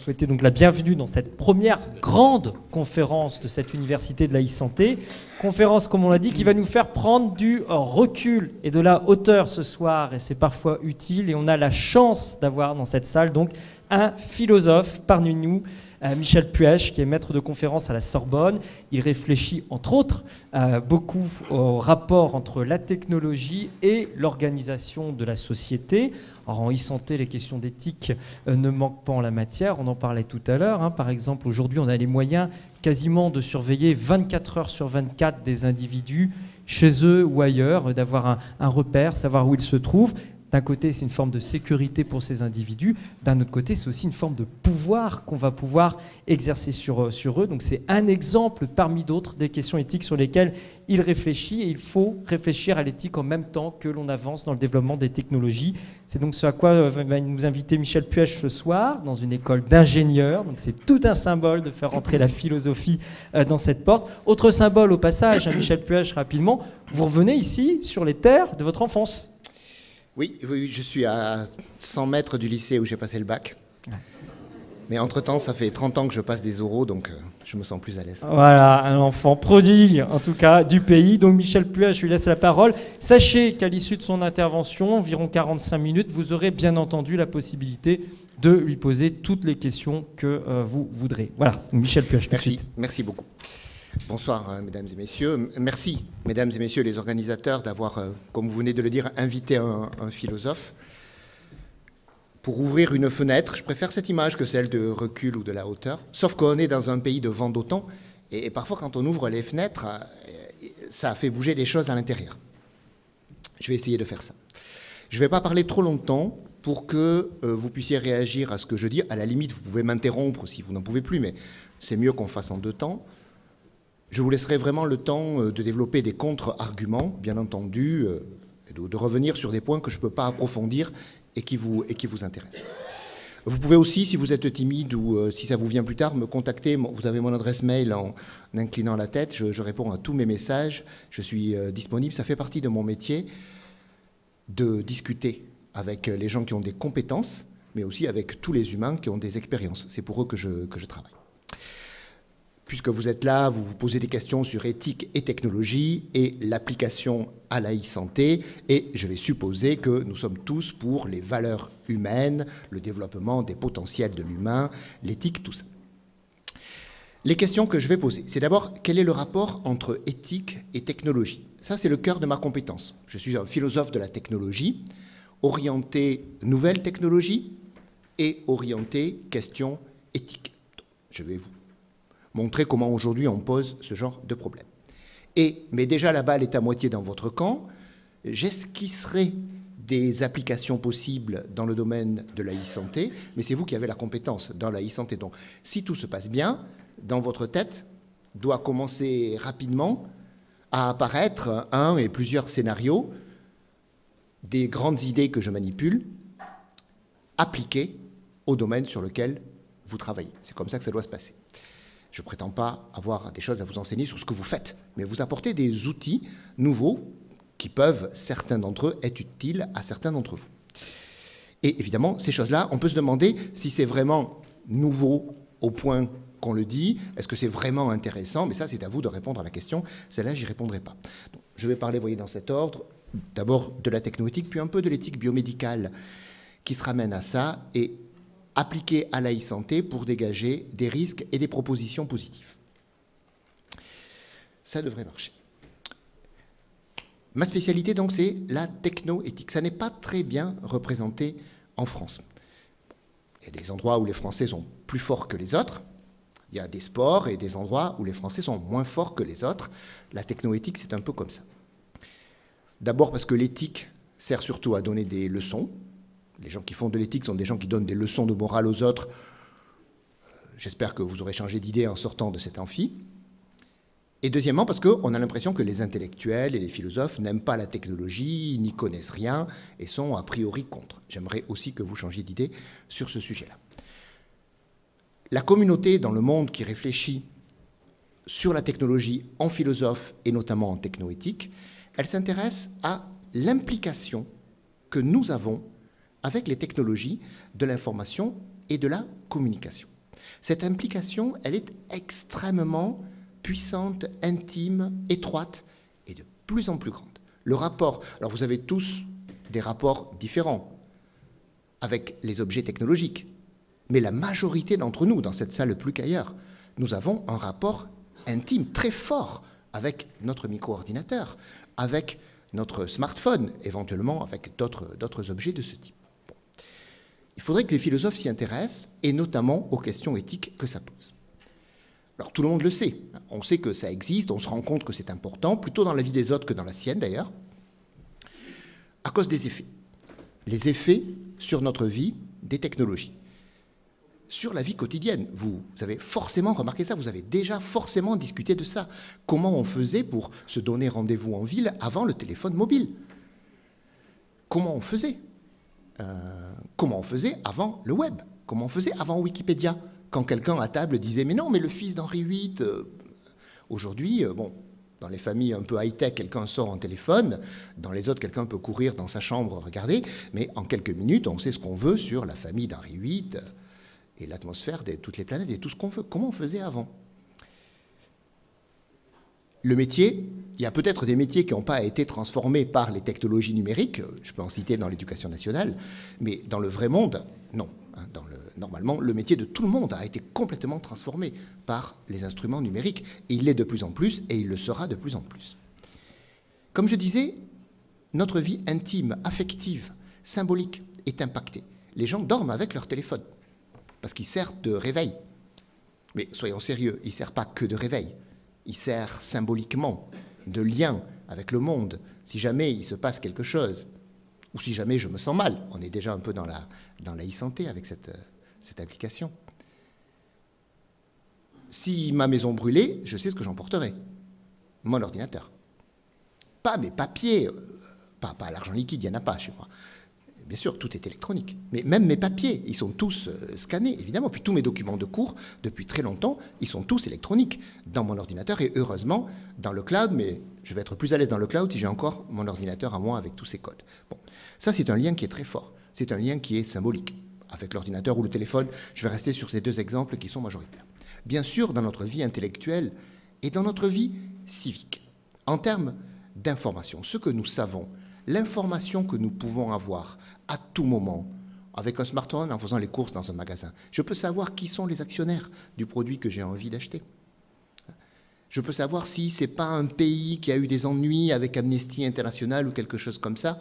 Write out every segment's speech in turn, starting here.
souhaiter donc la bienvenue dans cette première grande conférence de cette université de la e-santé. Conférence, comme on l'a dit, qui va nous faire prendre du recul et de la hauteur ce soir, et c'est parfois utile. Et on a la chance d'avoir dans cette salle donc un philosophe parmi nous, Michel Puech, qui est maître de conférence à la Sorbonne. Il réfléchit, entre autres, beaucoup au rapport entre la technologie et l'organisation de la société. Alors, en e-santé, les questions d'éthique ne manquent pas en la matière. On en parlait tout à l'heure. Par exemple, aujourd'hui, on a les moyens quasiment de surveiller 24 heures sur 24 des individus, chez eux ou ailleurs, d'avoir un repère, savoir où ils se trouvent. D'un côté, c'est une forme de sécurité pour ces individus. D'un autre côté, c'est aussi une forme de pouvoir qu'on va pouvoir exercer sur eux. Donc c'est un exemple parmi d'autres des questions éthiques sur lesquelles il réfléchit. Et il faut réfléchir à l'éthique en même temps que l'on avance dans le développement des technologies. C'est donc ce à quoi va nous inviter Michel Puech ce soir, dans une école d'ingénieurs. Donc c'est tout un symbole de faire entrer la philosophie dans cette porte. Autre symbole au passage, Michel Puech, rapidement, vous revenez ici sur les terres de votre enfance. Oui, je suis à 100 mètres du lycée où j'ai passé le bac. Mais entre-temps, ça fait 30 ans que je passe des oraux, donc je me sens plus à l'aise. Voilà, un enfant prodigue, en tout cas, du pays. Donc Michel Puech, je lui laisse la parole. Sachez qu'à l'issue de son intervention, environ 45 minutes, vous aurez bien entendu la possibilité de lui poser toutes les questions que vous voudrez. Voilà, donc Michel Puech, tout de suite. Merci beaucoup. Bonsoir, mesdames et messieurs. Merci, mesdames et messieurs les organisateurs, d'avoir, comme vous venez de le dire, invité un philosophe. Pour ouvrir une fenêtre, je préfère cette image que celle de recul ou de la hauteur, sauf qu'on est dans un pays de vent d'automne, et parfois quand on ouvre les fenêtres, ça fait bouger les choses à l'intérieur. Je vais essayer de faire ça. Je ne vais pas parler trop longtemps pour que vous puissiez réagir à ce que je dis. À la limite, vous pouvez m'interrompre si vous n'en pouvez plus, mais c'est mieux qu'on fasse en deux temps. Je vous laisserai vraiment le temps de développer des contre-arguments, bien entendu, de revenir sur des points que je ne peux pas approfondir et qui vous intéressent. Vous pouvez aussi, si vous êtes timide ou si ça vous vient plus tard, me contacter. Vous avez mon adresse mail en inclinant la tête. Je réponds à tous mes messages. Je suis disponible. Ça fait partie de mon métier de discuter avec les gens qui ont des compétences, mais aussi avec tous les humains qui ont des expériences. C'est pour eux que je travaille. Puisque vous êtes là, vous vous posez des questions sur éthique et technologie et l'application à la e-santé. Et je vais supposer que nous sommes tous pour les valeurs humaines, le développement des potentiels de l'humain, l'éthique, tout ça. Les questions que je vais poser, c'est d'abord, quel est le rapport entre éthique et technologie? Ça, c'est le cœur de ma compétence. Je suis un philosophe de la technologie, orienté nouvelles technologies et orienté questions éthiques. Je vais vous montrer comment aujourd'hui on pose ce genre de problème. Mais déjà la balle est à moitié dans votre camp. J'esquisserai des applications possibles dans le domaine de la e-santé, mais c'est vous qui avez la compétence dans la e-santé. Donc si tout se passe bien, dans votre tête doit commencer rapidement à apparaître un et plusieurs scénarios des grandes idées que je manipule appliquées au domaine sur lequel vous travaillez. C'est comme ça que ça doit se passer. Je ne prétends pas avoir des choses à vous enseigner sur ce que vous faites, mais vous apportez des outils nouveaux qui peuvent, certains d'entre eux, être utiles à certains d'entre vous. Et évidemment, ces choses-là, on peut se demander si c'est vraiment nouveau au point qu'on le dit, est-ce que c'est vraiment intéressant? Mais ça, c'est à vous de répondre à la question. Celle-là, j'y répondrai pas. Donc, je vais parler, vous voyez, dans cet ordre, d'abord de la technoéthique, puis un peu de l'éthique biomédicale qui se ramène à ça, et appliquée à la e-santé pour dégager des risques et des propositions positives. Ça devrait marcher. Ma spécialité, donc, c'est la technoéthique. Ça n'est pas très bien représenté en France. Il y a des endroits où les Français sont plus forts que les autres. Il y a des sports et des endroits où les Français sont moins forts que les autres. La technoéthique, c'est un peu comme ça. D'abord parce que l'éthique sert surtout à donner des leçons. Les gens qui font de l'éthique sont des gens qui donnent des leçons de morale aux autres. J'espère que vous aurez changé d'idée en sortant de cet amphi. Et deuxièmement, parce qu'on a l'impression que les intellectuels et les philosophes n'aiment pas la technologie, n'y connaissent rien et sont a priori contre. J'aimerais aussi que vous changiez d'idée sur ce sujet-là. La communauté dans le monde qui réfléchit sur la technologie en philosophe et notamment en technoéthique, elle s'intéresse à l'implication que nous avons avec les technologies de l'information et de la communication. Cette implication, elle est extrêmement puissante, intime, étroite et de plus en plus grande. Le rapport, alors vous avez tous des rapports différents avec les objets technologiques, mais la majorité d'entre nous, dans cette salle plus qu'ailleurs, nous avons un rapport intime très fort avec notre micro-ordinateur, avec notre smartphone, éventuellement avec d'autres objets de ce type. Bon. Il faudrait que les philosophes s'y intéressent, et notamment aux questions éthiques que ça pose. Alors tout le monde le sait, on sait que ça existe, on se rend compte que c'est important, plutôt dans la vie des autres que dans la sienne d'ailleurs, à cause des effets. Les effets sur notre vie des technologies, sur la vie quotidienne. Vous avez forcément remarqué ça, vous avez déjà forcément discuté de ça. Comment on faisait pour se donner rendez-vous en ville avant le téléphone mobile? Comment on faisait Comment on faisait avant le web? Comment on faisait avant Wikipédia? Quand quelqu'un à table disait « mais non, mais le fils d'Henri VIII… Aujourd'hui, bon, dans les familles un peu high-tech, quelqu'un sort en téléphone, dans les autres, quelqu'un peut courir dans sa chambre, regarder, mais en quelques minutes, on sait ce qu'on veut sur la famille d'Henri VIII et l'atmosphère de toutes les planètes et tout ce qu'on veut. Comment on faisait avant? Le métier, il y a peut-être des métiers qui n'ont pas été transformés par les technologies numériques, je peux en citer dans l'éducation nationale, mais dans le vrai monde, non. Normalement, le métier de tout le monde a été complètement transformé par les instruments numériques. Et il l'est de plus en plus, et il le sera de plus en plus. Comme je disais, notre vie intime, affective, symbolique est impactée. Les gens dorment avec leur téléphone, parce qu'il sert de réveil. Mais soyons sérieux, il ne sert pas que de réveil. Il sert symboliquement de lien avec le monde. Si jamais il se passe quelque chose, ou si jamais je me sens mal, on est déjà un peu dans la e-santé avec cette application. Si ma maison brûlait, je sais ce que j'emporterai. Mon ordinateur. Pas mes papiers, pas l'argent liquide, il n'y en a pas chez moi. Bien sûr, tout est électronique. Mais même mes papiers, ils sont tous scannés, évidemment. Puis tous mes documents de cours, depuis très longtemps, ils sont tous électroniques dans mon ordinateur et heureusement dans le cloud, mais je vais être plus à l'aise dans le cloud si j'ai encore mon ordinateur à moi avec tous ses codes. Bon, ça c'est un lien qui est très fort. C'est un lien qui est symbolique. Avec l'ordinateur ou le téléphone, je vais rester sur ces deux exemples qui sont majoritaires. Bien sûr, dans notre vie intellectuelle et dans notre vie civique, en termes d'information, ce que nous savons, l'information que nous pouvons avoir à tout moment, avec un smartphone en faisant les courses dans un magasin. Je peux savoir qui sont les actionnaires du produit que j'ai envie d'acheter. Je peux savoir si ce n'est pas un pays qui a eu des ennuis avec Amnesty International ou quelque chose comme ça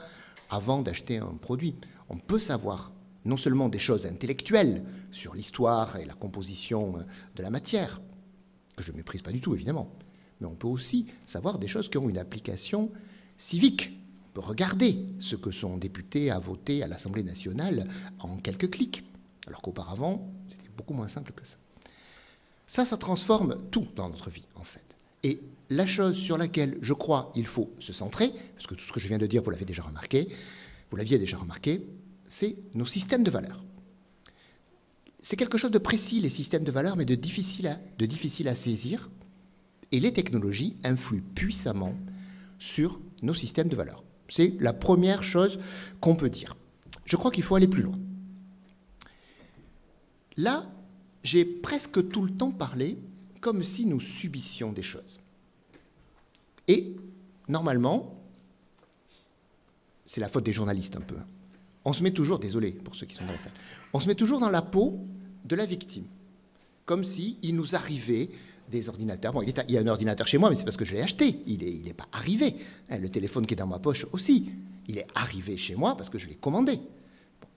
avant d'acheter un produit. On peut savoir non seulement des choses intellectuelles sur l'histoire et la composition de la matière, que je ne méprise pas du tout évidemment, mais on peut aussi savoir des choses qui ont une application civique. On peut regarder ce que son député a voté à l'Assemblée nationale en quelques clics, alors qu'auparavant, c'était beaucoup moins simple que ça. Ça transforme tout dans notre vie, en fait. Et la chose sur laquelle, je crois, il faut se centrer, parce que tout ce que je viens de dire, vous l'aviez déjà remarqué, c'est nos systèmes de valeurs. C'est quelque chose de précis, les systèmes de valeurs, mais de difficile à saisir, et les technologies influent puissamment sur nos systèmes de valeurs. C'est la première chose qu'on peut dire. Je crois qu'il faut aller plus loin. Là, j'ai presque tout le temps parlé comme si nous subissions des choses. Et, normalement, c'est la faute des journalistes un peu. On se met toujours, désolé pour ceux qui sont dans la salle, on se met toujours dans la peau de la victime. Comme s'il nous arrivait des ordinateurs. Bon, il y a un ordinateur chez moi, mais c'est parce que je l'ai acheté. Il n'est pas arrivé. Le téléphone qui est dans ma poche aussi. Il est arrivé chez moi parce que je l'ai commandé. Bon.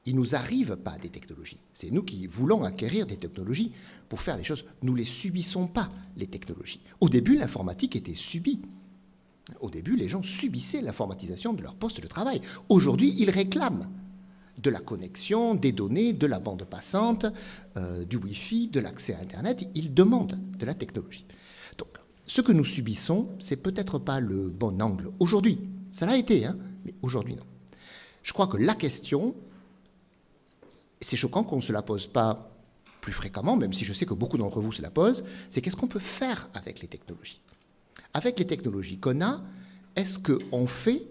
Il ne nous arrive pas des technologies. C'est nous qui voulons acquérir des technologies pour faire les choses. Nous ne les subissons pas, les technologies. Au début, l'informatique était subie. Au début, les gens subissaient l'informatisation de leur poste de travail. Aujourd'hui, ils réclament de la connexion, des données, de la bande passante, du Wi-Fi, de l'accès à Internet. Ils demandent de la technologie. Donc, ce que nous subissons, c'est peut-être pas le bon angle. Aujourd'hui, ça l'a été, hein, mais aujourd'hui, non. Je crois que la question, c'est choquant qu'on ne se la pose pas plus fréquemment, même si je sais que beaucoup d'entre vous se la posent, c'est qu'est-ce qu'on peut faire avec les technologies? Avec les technologies qu'on a, est-ce qu'on fait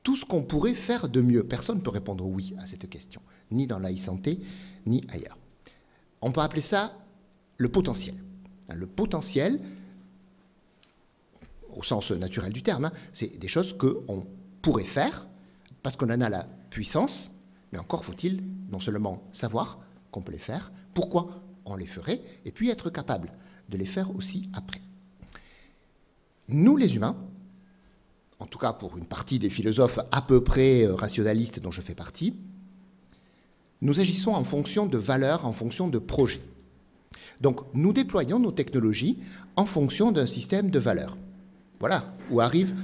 tout ce qu'on pourrait faire de mieux? Personne ne peut répondre oui à cette question, ni dans la e-santé, ni ailleurs. On peut appeler ça le potentiel. Le potentiel, au sens naturel du terme, c'est des choses qu'on pourrait faire parce qu'on en a la puissance, mais encore faut-il non seulement savoir qu'on peut les faire, pourquoi on les ferait, et puis être capable de les faire aussi après. Nous, les humains, en tout cas pour une partie des philosophes à peu près rationalistes dont je fais partie, nous agissons en fonction de valeurs, en fonction de projets. Donc nous déployons nos technologies en fonction d'un système de valeurs. Voilà où arrive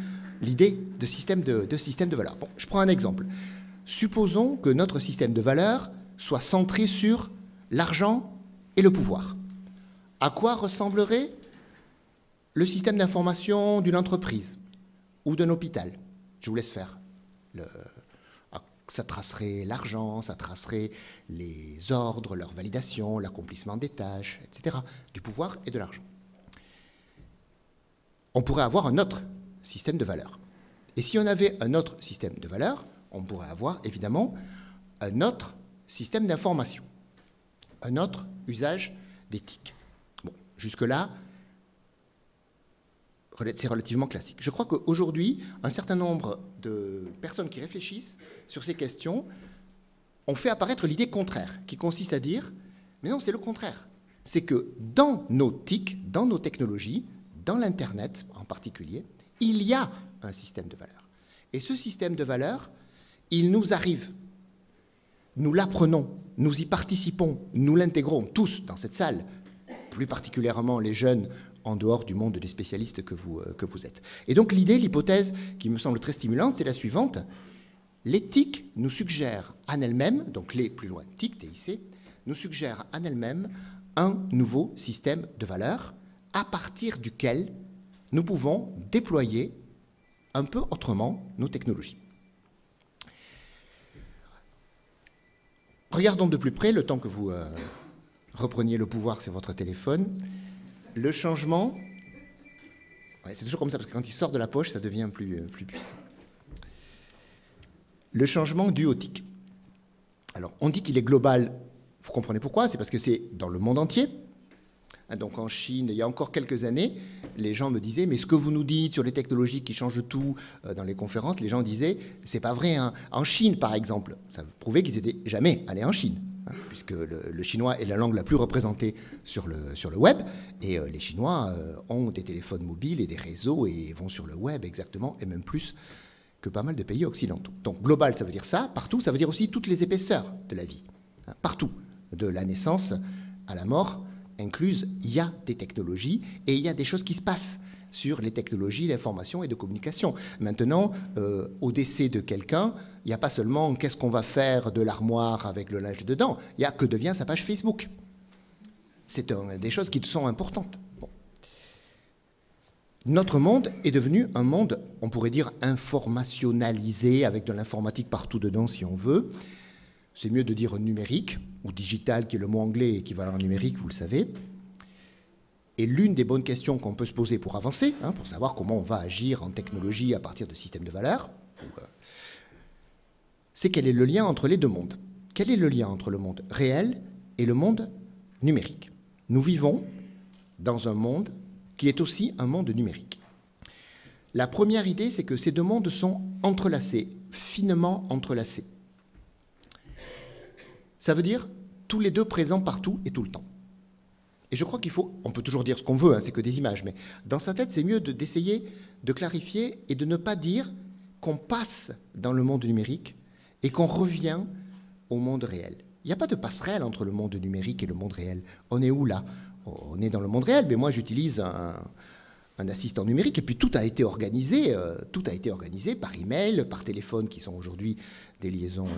l'idée de système de valeurs. Bon, je prends un exemple. Supposons que notre système de valeurs soit centré sur l'argent et le pouvoir. À quoi ressemblerait le système d'information d'une entreprise ou d'un hôpital? Je vous laisse faire. Ça tracerait l'argent, ça tracerait les ordres, leur validation, l'accomplissement des tâches, etc. Du pouvoir et de l'argent. On pourrait avoir un autre système de valeurs. Et si on avait un autre système de valeurs, on pourrait avoir évidemment un autre système d'information, un autre usage d'éthique. Bon, jusque-là, c'est relativement classique. Je crois qu'aujourd'hui, un certain nombre de personnes qui réfléchissent sur ces questions ont fait apparaître l'idée contraire, qui consiste à dire, mais non, c'est le contraire. C'est que dans nos TIC, dans nos technologies, dans l'Internet en particulier, il y a un système de valeurs. Et ce système de valeurs, il nous arrive. Nous l'apprenons, nous y participons, nous l'intégrons tous dans cette salle, plus particulièrement les jeunes en dehors du monde des spécialistes que vous êtes. Et donc l'idée, l'hypothèse qui me semble très stimulante, c'est la suivante. L'éthique nous suggère en elle-même, donc les plus loin, TIC, TIC, nous suggère en elle-même un nouveau système de valeurs à partir duquel nous pouvons déployer un peu autrement nos technologies. Regardons de plus près, le temps que vous repreniez le pouvoir sur votre téléphone, le changement, ouais, c'est toujours comme ça, parce que quand il sort de la poche, ça devient plus puissant. Le changement dû au TIC. Alors, on dit qu'il est global, vous comprenez pourquoi? C'est parce que c'est dans le monde entier. Donc en Chine, il y a encore quelques années, les gens me disaient, mais ce que vous nous dites sur les technologies qui changent tout dans les conférences, les gens disaient, c'est pas vrai, hein. En Chine, par exemple, ça prouvait qu'ils n'étaient jamais allés en Chine, hein, puisque le chinois est la langue la plus représentée sur le web, et les Chinois ont des téléphones mobiles et des réseaux et vont sur le web exactement, et même plus que pas mal de pays occidentaux. Donc global, ça veut dire ça, partout, ça veut dire aussi toutes les épaisseurs de la vie, hein, partout, de la naissance à la mort, incluse, il y a des technologies et il y a des choses qui se passent sur les technologies d'information et de communication. Maintenant, au décès de quelqu'un, il n'y a pas seulement qu'est-ce qu'on va faire de l'armoire avec le linge dedans, il y a que devient sa page Facebook. C'est des choses qui sont importantes. Bon. Notre monde est devenu un monde, on pourrait dire, informationnalisé, avec de l'informatique partout dedans si on veut. C'est mieux de dire numérique, ou digital, qui est le mot anglais équivalent à numérique, vous le savez. Et l'une des bonnes questions qu'on peut se poser pour avancer, hein, pour savoir comment on va agir en technologie à partir de systèmes de valeurs, c'est quel est le lien entre les deux mondes. Quel est le lien entre le monde réel et le monde numérique? Nous vivons dans un monde qui est aussi un monde numérique. La première idée, c'est que ces deux mondes sont entrelacés, finement entrelacés. Ça veut dire tous les deux présents partout et tout le temps. Et je crois qu'il faut, on peut toujours dire ce qu'on veut, hein, c'est que des images, mais dans sa tête, c'est mieux d'essayer de clarifier et de ne pas dire qu'on passe dans le monde numérique et qu'on revient au monde réel. Il n'y a pas de passerelle entre le monde numérique et le monde réel. On est où là? On est dans le monde réel, mais moi j'utilise un assistant numérique, et puis tout a été organisé par email, par téléphone, qui sont aujourd'hui des liaisons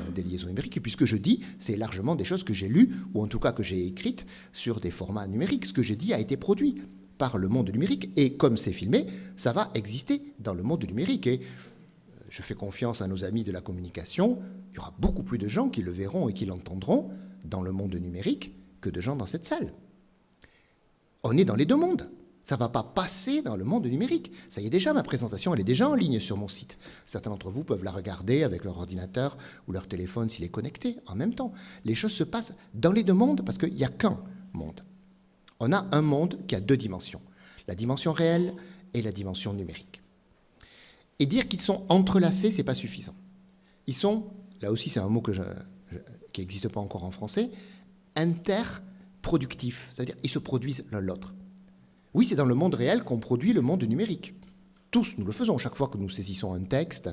numériques. Et puis ce que je dis, c'est largement des choses que j'ai lues, ou en tout cas que j'ai écrites sur des formats numériques. Ce que j'ai dit a été produit par le monde numérique, et comme c'est filmé, ça va exister dans le monde numérique. Et je fais confiance à nos amis de la communication, il y aura beaucoup plus de gens qui le verront et qui l'entendront dans le monde numérique que de gens dans cette salle. On est dans les deux mondes. Ça ne va pas passer dans le monde numérique. Ça y est déjà, ma présentation, elle est déjà en ligne sur mon site. Certains d'entre vous peuvent la regarder avec leur ordinateur ou leur téléphone s'il est connecté en même temps. Les choses se passent dans les deux mondes parce qu'il n'y a qu'un monde. On a un monde qui a deux dimensions, la dimension réelle et la dimension numérique. Et dire qu'ils sont entrelacés, ce n'est pas suffisant. Ils sont, là aussi c'est un mot qui n'existe pas encore en français, interproductifs, c'est-à-dire ils se produisent l'un l'autre. Oui, c'est dans le monde réel qu'on produit le monde numérique. Tous, nous le faisons. Chaque fois que nous saisissons un texte,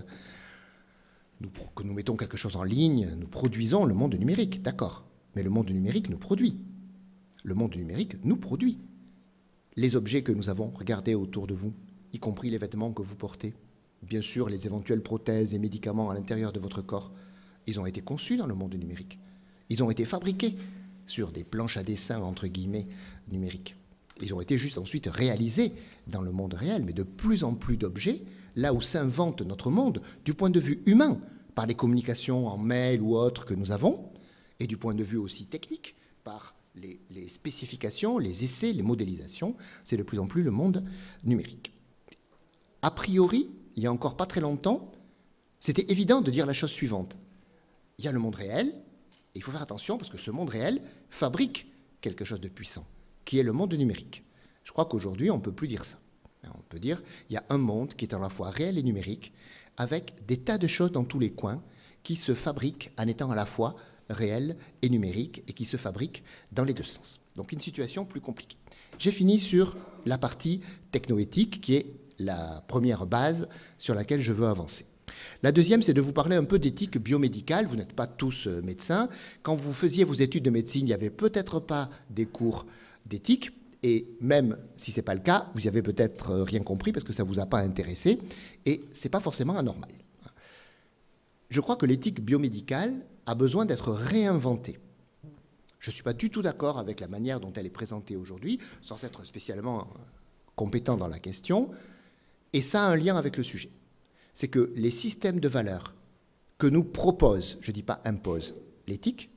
que nous mettons quelque chose en ligne, nous produisons le monde numérique, d'accord. Mais le monde numérique nous produit. Le monde numérique nous produit. Les objets que nous avons, regardez autour de vous, y compris les vêtements que vous portez, bien sûr, les éventuelles prothèses et médicaments à l'intérieur de votre corps, ils ont été conçus dans le monde numérique. Ils ont été fabriqués sur des planches à dessin, entre guillemets, numériques. Ils ont été juste ensuite réalisés dans le monde réel, mais de plus en plus d'objets, là où s'invente notre monde, du point de vue humain, par les communications en mail ou autres que nous avons, et du point de vue aussi technique, par les spécifications, les essais, les modélisations, c'est de plus en plus le monde numérique. A priori, il y a encore pas très longtemps, c'était évident de dire la chose suivante. Il y a le monde réel, et il faut faire attention parce que ce monde réel fabrique quelque chose de puissant, qui est le monde numérique. Je crois qu'aujourd'hui, on ne peut plus dire ça. On peut dire qu'il y a un monde qui est à la fois réel et numérique, avec des tas de choses dans tous les coins qui se fabriquent en étant à la fois réel et numérique et qui se fabriquent dans les deux sens. Donc une situation plus compliquée. J'ai fini sur la partie technoéthique qui est la première base sur laquelle je veux avancer. La deuxième, c'est de vous parler un peu d'éthique biomédicale. Vous n'êtes pas tous médecins. Quand vous faisiez vos études de médecine, il n'y avait peut-être pas des cours d'éthique. Et même si ce n'est pas le cas, vous n'y avez peut-être rien compris parce que ça ne vous a pas intéressé. Et ce n'est pas forcément anormal. Je crois que l'éthique biomédicale a besoin d'être réinventée. Je ne suis pas du tout d'accord avec la manière dont elle est présentée aujourd'hui, sans être spécialement compétent dans la question. Et ça a un lien avec le sujet. C'est que les systèmes de valeurs que nous propose, je ne dis pas impose, l'éthique,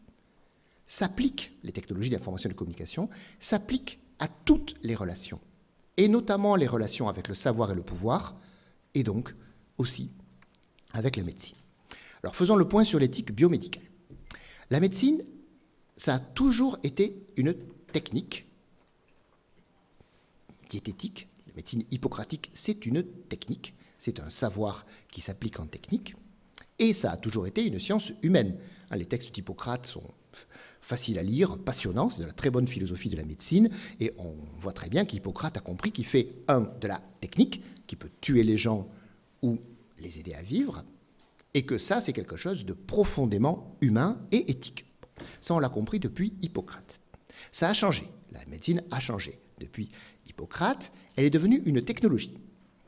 s'appliquent, les technologies d'information et de communication, s'appliquent à toutes les relations, et notamment les relations avec le savoir et le pouvoir, et donc aussi avec la médecine. Alors faisons le point sur l'éthique biomédicale. La médecine, ça a toujours été une technique diététique. La médecine hippocratique, c'est une technique, c'est un savoir qui s'applique en technique, et ça a toujours été une science humaine. Les textes d'Hippocrate sont faciles à lire, passionnants, c'est de la très bonne philosophie de la médecine, et on voit très bien qu'Hippocrate a compris qu'il fait, de la technique, qui peut tuer les gens ou les aider à vivre, et que ça, c'est quelque chose de profondément humain et éthique. Ça, on l'a compris depuis Hippocrate. Ça a changé, la médecine a changé. Depuis Hippocrate, elle est devenue une technologie.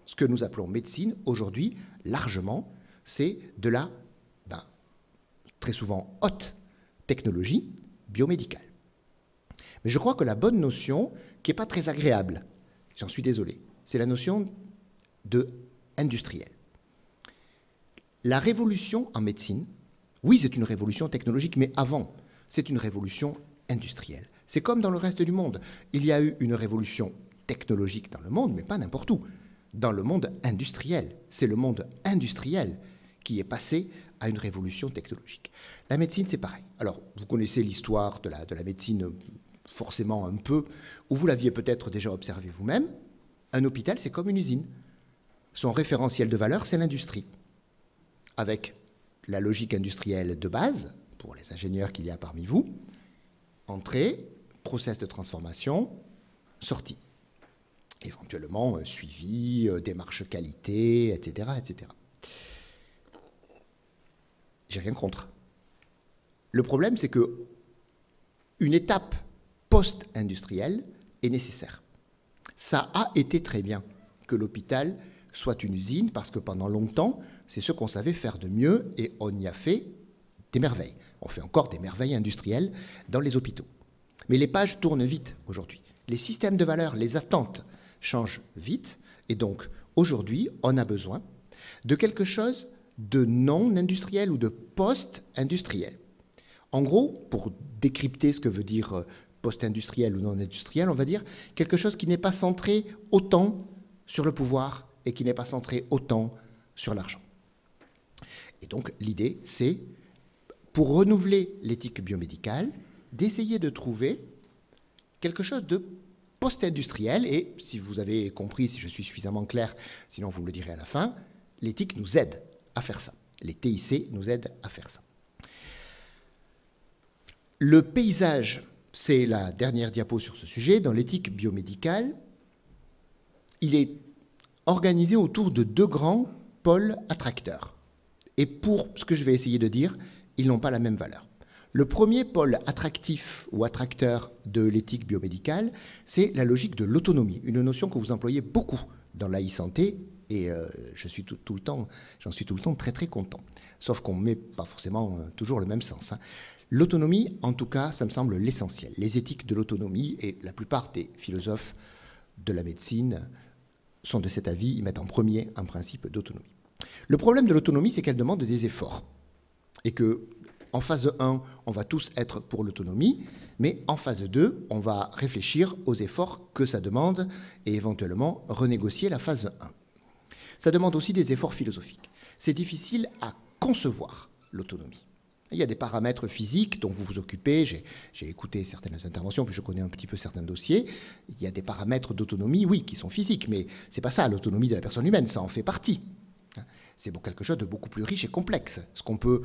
Ce que nous appelons médecine, aujourd'hui, largement, c'est de la, très souvent, haute technologie biomédicale. Mais je crois que la bonne notion, qui n'est pas très agréable, j'en suis désolé, c'est la notion de industriel. La révolution en médecine, oui, c'est une révolution technologique, mais avant, c'est une révolution industrielle. C'est comme dans le reste du monde. Il y a eu une révolution technologique dans le monde, mais pas n'importe où. Dans le monde industriel. C'est le monde industriel qui est passé à une révolution technologique. La médecine, c'est pareil. Alors, vous connaissez l'histoire de la médecine forcément un peu, ou vous l'aviez peut-être déjà observé vous-même. Un hôpital, c'est comme une usine. Son référentiel de valeur, c'est l'industrie. Avec la logique industrielle de base, pour les ingénieurs qu'il y a parmi vous, entrée, process de transformation, sortie. Éventuellement suivi, démarche qualité, etc., etc. J'ai rien contre. Le problème, c'est que une étape post-industrielle est nécessaire. Ça a été très bien que l'hôpital soit une usine, parce que pendant longtemps, c'est ce qu'on savait faire de mieux, et on y a fait des merveilles. On fait encore des merveilles industrielles dans les hôpitaux. Mais les pages tournent vite aujourd'hui. Les systèmes de valeurs, les attentes changent vite, et donc aujourd'hui, on a besoin de quelque chose de non-industriel ou de post-industriel. En gros, pour décrypter ce que veut dire post-industriel ou non industriel, on va dire, quelque chose qui n'est pas centré autant sur le pouvoir et qui n'est pas centré autant sur l'argent. Et donc l'idée, c'est, pour renouveler l'éthique biomédicale, d'essayer de trouver quelque chose de post-industriel, et si vous avez compris, si je suis suffisamment clair, sinon vous me le direz à la fin, l'éthique nous aide à faire ça. Les TIC nous aident à faire ça. Le paysage, c'est la dernière diapo sur ce sujet. Dans l'éthique biomédicale, il est organisé autour de deux grands pôles attracteurs. Et pour ce que je vais essayer de dire, ils n'ont pas la même valeur. Le premier pôle attractif ou attracteur de l'éthique biomédicale, c'est la logique de l'autonomie, une notion que vous employez beaucoup dans la e-santé, et j'en suis tout le temps très très content. Sauf qu'on ne met pas forcément toujours le même sens. Hein. L'autonomie, en tout cas, ça me semble l'essentiel. Les éthiques de l'autonomie, et la plupart des philosophes de la médecine sont de cet avis, ils mettent en premier un principe d'autonomie. Le problème de l'autonomie, c'est qu'elle demande des efforts. Et que en phase 1, on va tous être pour l'autonomie, mais en phase 2, on va réfléchir aux efforts que ça demande et éventuellement renégocier la phase 1. Ça demande aussi des efforts philosophiques. C'est difficile à concevoir l'autonomie. Il y a des paramètres physiques dont vous vous occupez, j'ai écouté certaines interventions, puis je connais un petit peu certains dossiers. Il y a des paramètres d'autonomie, oui, qui sont physiques, mais ce n'est pas ça l'autonomie de la personne humaine, ça en fait partie. C'est quelque chose de beaucoup plus riche et complexe, ce qu'on peut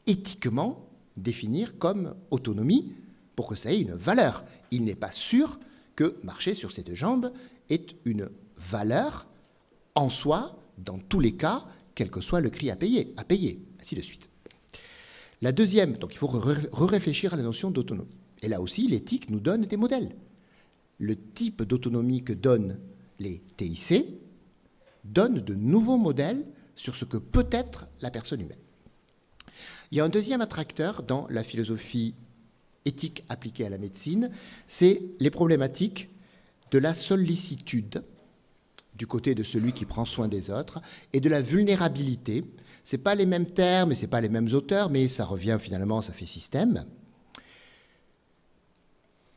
éthiquement définir comme autonomie pour que ça ait une valeur. Il n'est pas sûr que marcher sur ses deux jambes ait une valeur en soi, dans tous les cas, quel que soit le prix à payer, ainsi de suite. La deuxième, donc il faut réfléchir à la notion d'autonomie. Et là aussi, l'éthique nous donne des modèles. Le type d'autonomie que donnent les TIC donne de nouveaux modèles sur ce que peut être la personne humaine. Il y a un deuxième attracteur dans la philosophie éthique appliquée à la médecine, c'est les problématiques de la sollicitude du côté de celui qui prend soin des autres et de la vulnérabilité. Ce n'est pas les mêmes termes et ce n'est pas les mêmes auteurs, mais ça revient finalement, ça fait système.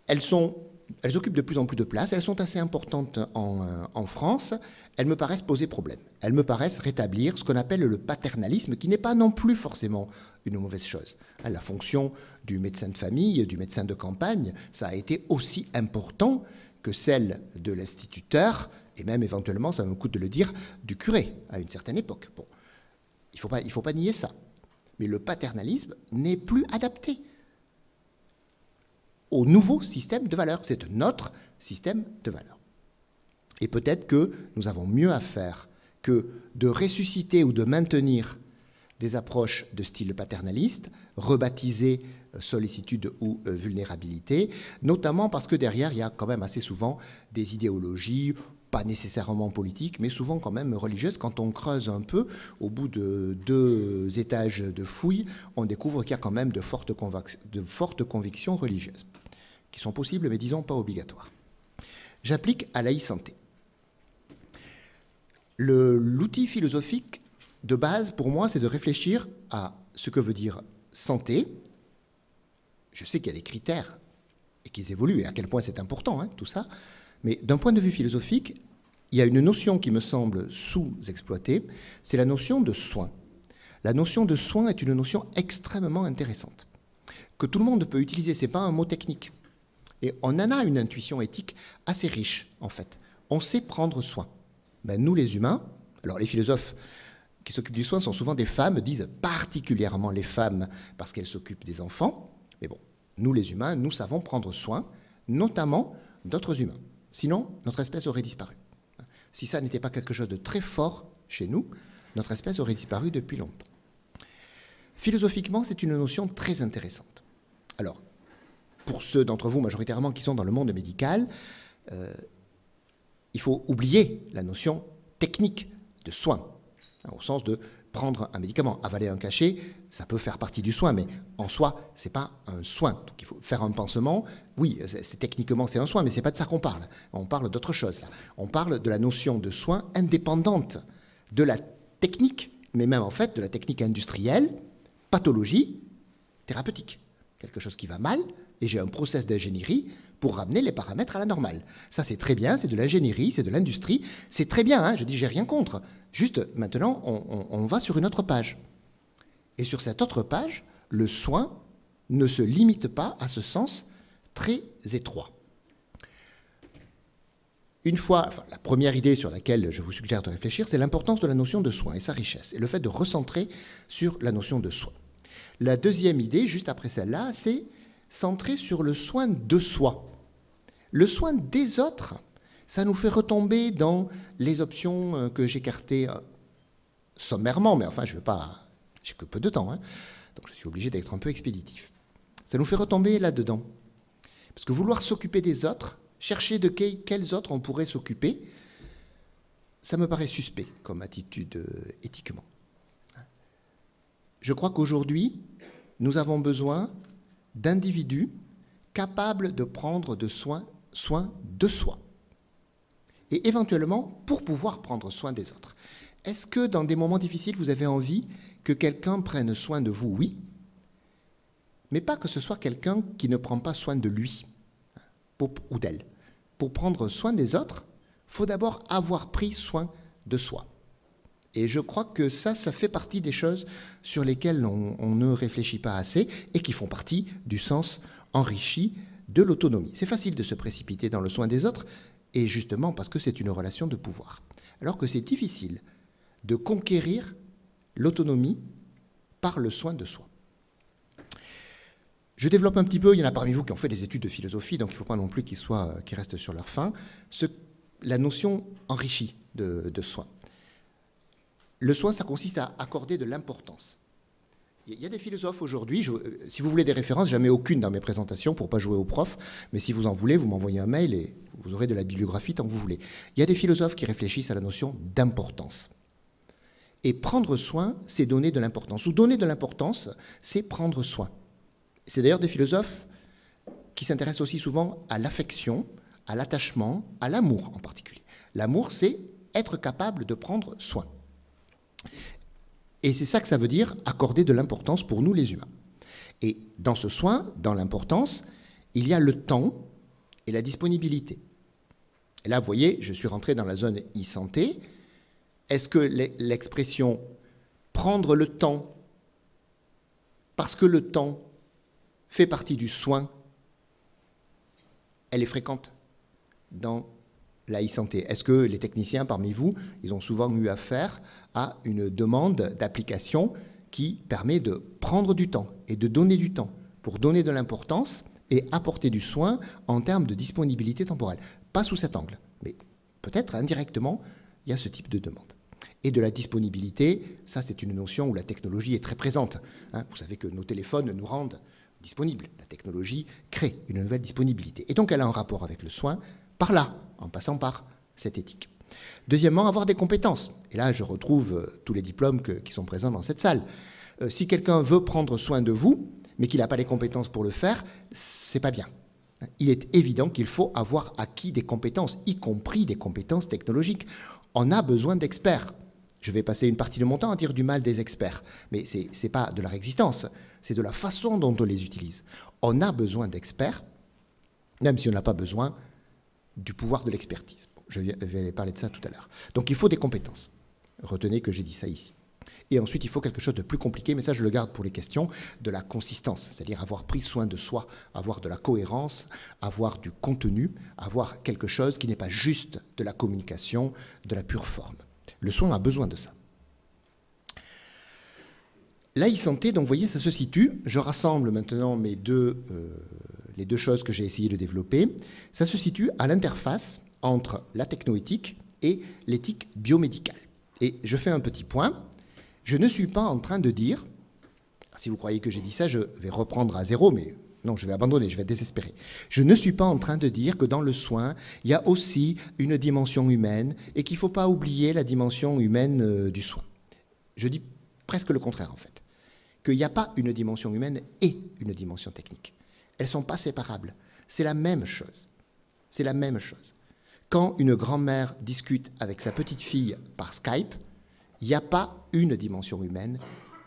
Elles occupent de plus en plus de place, elles sont assez importantes en France, elles me paraissent poser problème. Elles me paraissent rétablir ce qu'on appelle le paternalisme, qui n'est pas non plus forcément une mauvaise chose. La fonction du médecin de famille, du médecin de campagne, ça a été aussi important que celle de l'instituteur, et même éventuellement, ça me coûte de le dire, du curé, à une certaine époque. Bon, il faut pas nier ça. Mais le paternalisme n'est plus adapté au nouveau système de valeurs. C'est notre système de valeurs. Et peut-être que nous avons mieux à faire que de ressusciter ou de maintenir des approches de style paternaliste, rebaptisées sollicitude ou vulnérabilité, notamment parce que derrière, il y a quand même assez souvent des idéologies, pas nécessairement politiques, mais souvent quand même religieuses. Quand on creuse un peu, au bout de 2 étages de fouilles, on découvre qu'il y a quand même de fortes convictions religieuses, qui sont possibles, mais disons pas obligatoires. J'applique à la e-santé. L'outil philosophique de base, pour moi, c'est de réfléchir à ce que veut dire santé. Je sais qu'il y a des critères et qu'ils évoluent, et à quel point c'est important, hein, tout ça. Mais d'un point de vue philosophique, il y a une notion qui me semble sous-exploitée, c'est la notion de soin. La notion de soin est une notion extrêmement intéressante, que tout le monde peut utiliser, ce n'est pas un mot technique. Et on en a une intuition éthique assez riche, en fait. On sait prendre soin. Ben, nous, les humains, alors les philosophes qui s'occupent du soin sont souvent des femmes, disent particulièrement les femmes parce qu'elles s'occupent des enfants. Mais bon, nous, les humains, nous savons prendre soin, notamment d'autres humains. Sinon, notre espèce aurait disparu. Si ça n'était pas quelque chose de très fort chez nous, notre espèce aurait disparu depuis longtemps. Philosophiquement, c'est une notion très intéressante. Alors, pour ceux d'entre vous, majoritairement, qui sont dans le monde médical, il faut oublier la notion technique de soin, au sens de prendre un médicament, avaler un cachet, ça peut faire partie du soin, mais en soi, ce n'est pas un soin. Donc il faut faire un pansement, oui, techniquement c'est un soin, mais ce n'est pas de ça qu'on parle. On parle d'autre chose, là. On parle de la notion de soin indépendante de la technique, mais même en fait de la technique industrielle, pathologie, thérapeutique. Quelque chose qui va mal, et j'ai un process d'ingénierie pour ramener les paramètres à la normale. Ça, c'est très bien, c'est de l'ingénierie, c'est de l'industrie, c'est très bien, hein, je dis, j'ai rien contre. Juste, maintenant, on va sur une autre page. Et sur cette autre page, le soin ne se limite pas à ce sens très étroit. Une fois, enfin, la première idée sur laquelle je vous suggère de réfléchir, c'est l'importance de la notion de soin et sa richesse, et le fait de recentrer sur la notion de soin. La deuxième idée, juste après celle-là, c'est centrer sur le soin de soi. Le soin des autres, ça nous fait retomber dans les options que j'écartais sommairement, mais enfin, je ne vais pas, j'ai que peu de temps, hein, donc je suis obligé d'être un peu expéditif. Ça nous fait retomber là-dedans. Parce que vouloir s'occuper des autres, chercher de quels autres on pourrait s'occuper, ça me paraît suspect comme attitude éthiquement. Je crois qu'aujourd'hui, nous avons besoin d'individus capables de prendre soin de soi. Et éventuellement, pour pouvoir prendre soin des autres. Est-ce que dans des moments difficiles, vous avez envie que quelqu'un prenne soin de vous? Oui. Mais pas que ce soit quelqu'un qui ne prend pas soin de lui ou d'elle. Pour prendre soin des autres, il faut d'abord avoir pris soin de soi. Et je crois que ça fait partie des choses sur lesquelles on ne réfléchit pas assez et qui font partie du sens enrichi de l'autonomie. C'est facile de se précipiter dans le soin des autres, et justement parce que c'est une relation de pouvoir. Alors que c'est difficile de conquérir l'autonomie par le soin de soi. Je développe un petit peu, il y en a parmi vous qui ont fait des études de philosophie, donc il ne faut pas non plus qu'ils restent sur leur faim, la notion enrichie de soin. Le soin, ça consiste à accorder de l'importance. Il y a des philosophes aujourd'hui, si vous voulez des références, j'en mets aucune dans mes présentations pour ne pas jouer au prof, mais si vous en voulez, vous m'envoyez un mail et vous aurez de la bibliographie tant que vous voulez. Il y a des philosophes qui réfléchissent à la notion d'importance. Et prendre soin, c'est donner de l'importance. Ou donner de l'importance, c'est prendre soin. C'est d'ailleurs des philosophes qui s'intéressent aussi souvent à l'affection, à l'attachement, à l'amour en particulier. L'amour, c'est être capable de prendre soin. Et c'est ça que ça veut dire, accorder de l'importance pour nous les humains. Et dans ce soin, dans l'importance, il y a le temps et la disponibilité. Et là, vous voyez, je suis rentré dans la zone e-santé. Est-ce que l'expression « prendre le temps » parce que le temps fait partie du soin, elle est fréquente dans la e-santé? Est-ce que les techniciens parmi vous, ils ont souvent eu affaire à une demande d'application qui permet de prendre du temps et de donner du temps pour donner de l'importance et apporter du soin en termes de disponibilité temporelle? Pas sous cet angle, mais peut-être indirectement, il y a ce type de demande. Et de la disponibilité, ça c'est une notion où la technologie est très présente. Vous savez que nos téléphones nous rendent disponibles. La technologie crée une nouvelle disponibilité. Et donc elle a un rapport avec le soin par là, en passant par cette éthique. Deuxièmement, avoir des compétences. Et là, je retrouve tous les diplômes qui sont présents dans cette salle. Si quelqu'un veut prendre soin de vous, mais qu'il n'a pas les compétences pour le faire, c'est pas bien. Il est évident qu'il faut avoir acquis des compétences, y compris des compétences technologiques. On a besoin d'experts. Je vais passer une partie de mon temps à dire du mal des experts, mais ce n'est pas de leur existence, c'est de la façon dont on les utilise. On a besoin d'experts, même si on n'a pas besoin du pouvoir de l'expertise. Je vais parler de ça tout à l'heure. Donc il faut des compétences. Retenez que j'ai dit ça ici. Et ensuite, il faut quelque chose de plus compliqué, mais ça, je le garde pour les questions, de la consistance, c'est-à-dire avoir pris soin de soi, avoir de la cohérence, avoir du contenu, avoir quelque chose qui n'est pas juste de la communication, de la pure forme. Le soin a besoin de ça. La e-santé, donc vous voyez, ça se situe, je rassemble maintenant les deux choses que j'ai essayé de développer, ça se situe à l'interface entre la technoéthique et l'éthique biomédicale. Et je fais un petit point, je ne suis pas en train de dire, si vous croyez que j'ai dit ça, je vais reprendre à zéro, mais non, je vais abandonner, je vais désespérer. Je ne suis pas en train de dire que dans le soin, il y a aussi une dimension humaine et qu'il ne faut pas oublier la dimension humaine du soin. Je dis presque le contraire, en fait. Qu'il n'y a pas une dimension humaine et une dimension technique. Elles ne sont pas séparables. C'est la même chose. C'est la même chose. Quand une grand-mère discute avec sa petite-fille par Skype, il n'y a pas une dimension humaine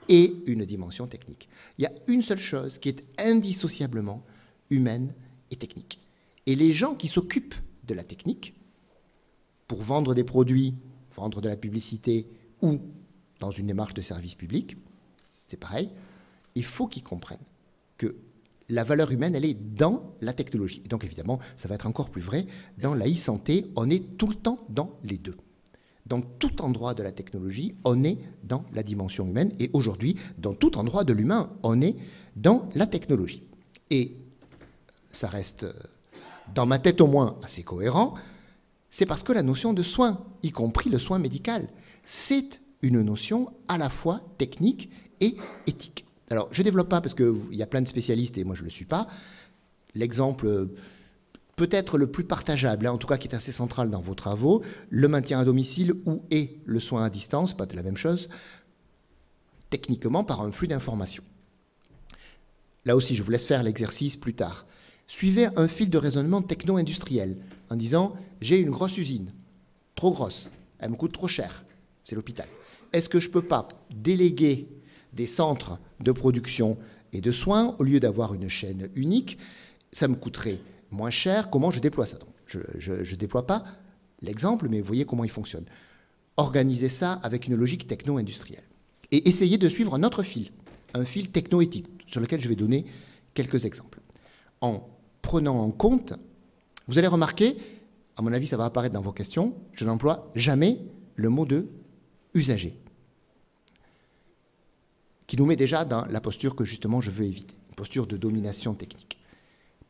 et une dimension technique. Il y a une seule chose qui est indissociablement humaine et technique. Et les gens qui s'occupent de la technique, pour vendre des produits, vendre de la publicité ou dans une démarche de service public, c'est pareil, il faut qu'ils comprennent que la valeur humaine, elle est dans la technologie. Et donc évidemment, ça va être encore plus vrai, dans la e-santé, on est tout le temps dans les deux. Dans tout endroit de la technologie, on est dans la dimension humaine. Et aujourd'hui, dans tout endroit de l'humain, on est dans la technologie. Et ça reste, dans ma tête au moins, assez cohérent. C'est parce que la notion de soin, y compris le soin médical, c'est une notion à la fois technique et éthique. Alors, je ne développe pas parce qu'il y a plein de spécialistes et moi je ne le suis pas. L'exemple peut-être le plus partageable, en tout cas qui est assez central dans vos travaux, le maintien à domicile ou et le soin à distance, pas de la même chose, techniquement par un flux d'informations. Là aussi, je vous laisse faire l'exercice plus tard. Suivez un fil de raisonnement techno-industriel en disant « j'ai une grosse usine, trop grosse, elle me coûte trop cher, c'est l'hôpital. Est-ce que je ne peux pas déléguer des centres de production et de soins au lieu d'avoir une chaîne unique? Ça me coûterait moins cher, comment je déploie ça? Je ne déploie pas l'exemple, mais vous voyez comment il fonctionne. Organisez ça avec une logique techno-industrielle. Et essayez de suivre un autre fil, un fil techno-éthique, sur lequel je vais donner quelques exemples. En prenant en compte, vous allez remarquer, à mon avis ça va apparaître dans vos questions, je n'emploie jamais le mot de usager, qui nous met déjà dans la posture que justement je veux éviter, une posture de domination technique.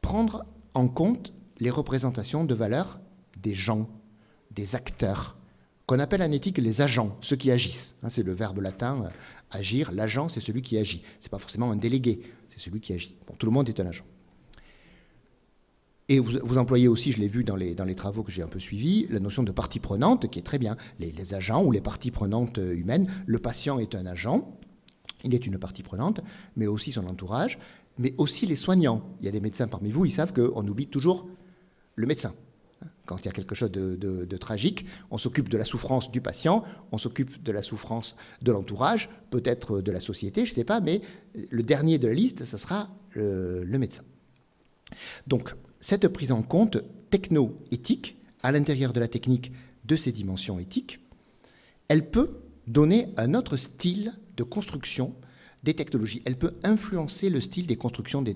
Prendre en compte les représentations de valeur des gens, des acteurs, qu'on appelle en éthique les agents, ceux qui agissent. C'est le verbe latin agir, l'agent c'est celui qui agit. Ce n'est pas forcément un délégué, c'est celui qui agit. Bon, tout le monde est un agent. Et vous employez aussi, je l'ai vu dans les travaux que j'ai un peu suivis, la notion de partie prenante qui est très bien. Les agents ou les parties prenantes humaines, le patient est un agent, il est une partie prenante, mais aussi son entourage, mais aussi les soignants. Il y a des médecins parmi vous, ils savent qu'on oublie toujours le médecin. Quand il y a quelque chose de tragique, on s'occupe de la souffrance du patient, on s'occupe de la souffrance de l'entourage, peut-être de la société, je ne sais pas, mais le dernier de la liste, ce sera le médecin. Donc, cette prise en compte techno-éthique, à l'intérieur de la technique, de ces dimensions éthiques, elle peut donner un autre style de construction des technologies. Elle peut influencer le style de construction des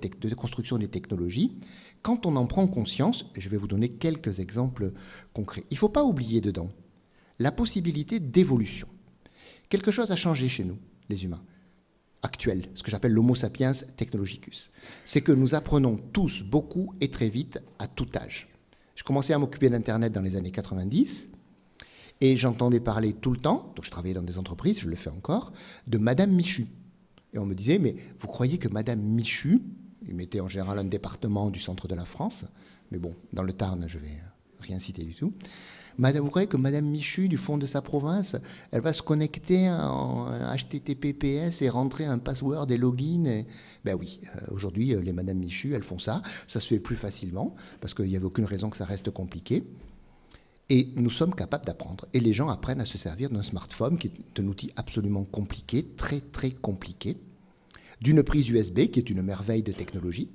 technologies quand on en prend conscience. Et je vais vous donner quelques exemples concrets. Il ne faut pas oublier dedans la possibilité d'évolution. Quelque chose a changé chez nous, les humains actuels, ce que j'appelle l'homo sapiens technologicus. C'est que nous apprenons tous beaucoup et très vite à tout âge. Je commençais à m'occuper d'Internet dans les années 90 et j'entendais parler tout le temps, donc je travaillais dans des entreprises, je le fais encore, de Madame Michu. Et on me disait, mais vous croyez que Madame Michu, il mettait en général un département du centre de la France, mais bon, dans le Tarn, je ne vais rien citer du tout. Vous croyez que Madame Michu, du fond de sa province, elle va se connecter en HTTPS et rentrer un password et login Ben oui, aujourd'hui, les Madame Michu, elles font ça. Ça se fait plus facilement, parce qu'il n'y avait aucune raison que ça reste compliqué. Et nous sommes capables d'apprendre. Et les gens apprennent à se servir d'un smartphone, qui est un outil absolument compliqué, très très compliqué, d'une prise USB, qui est une merveille de technologie.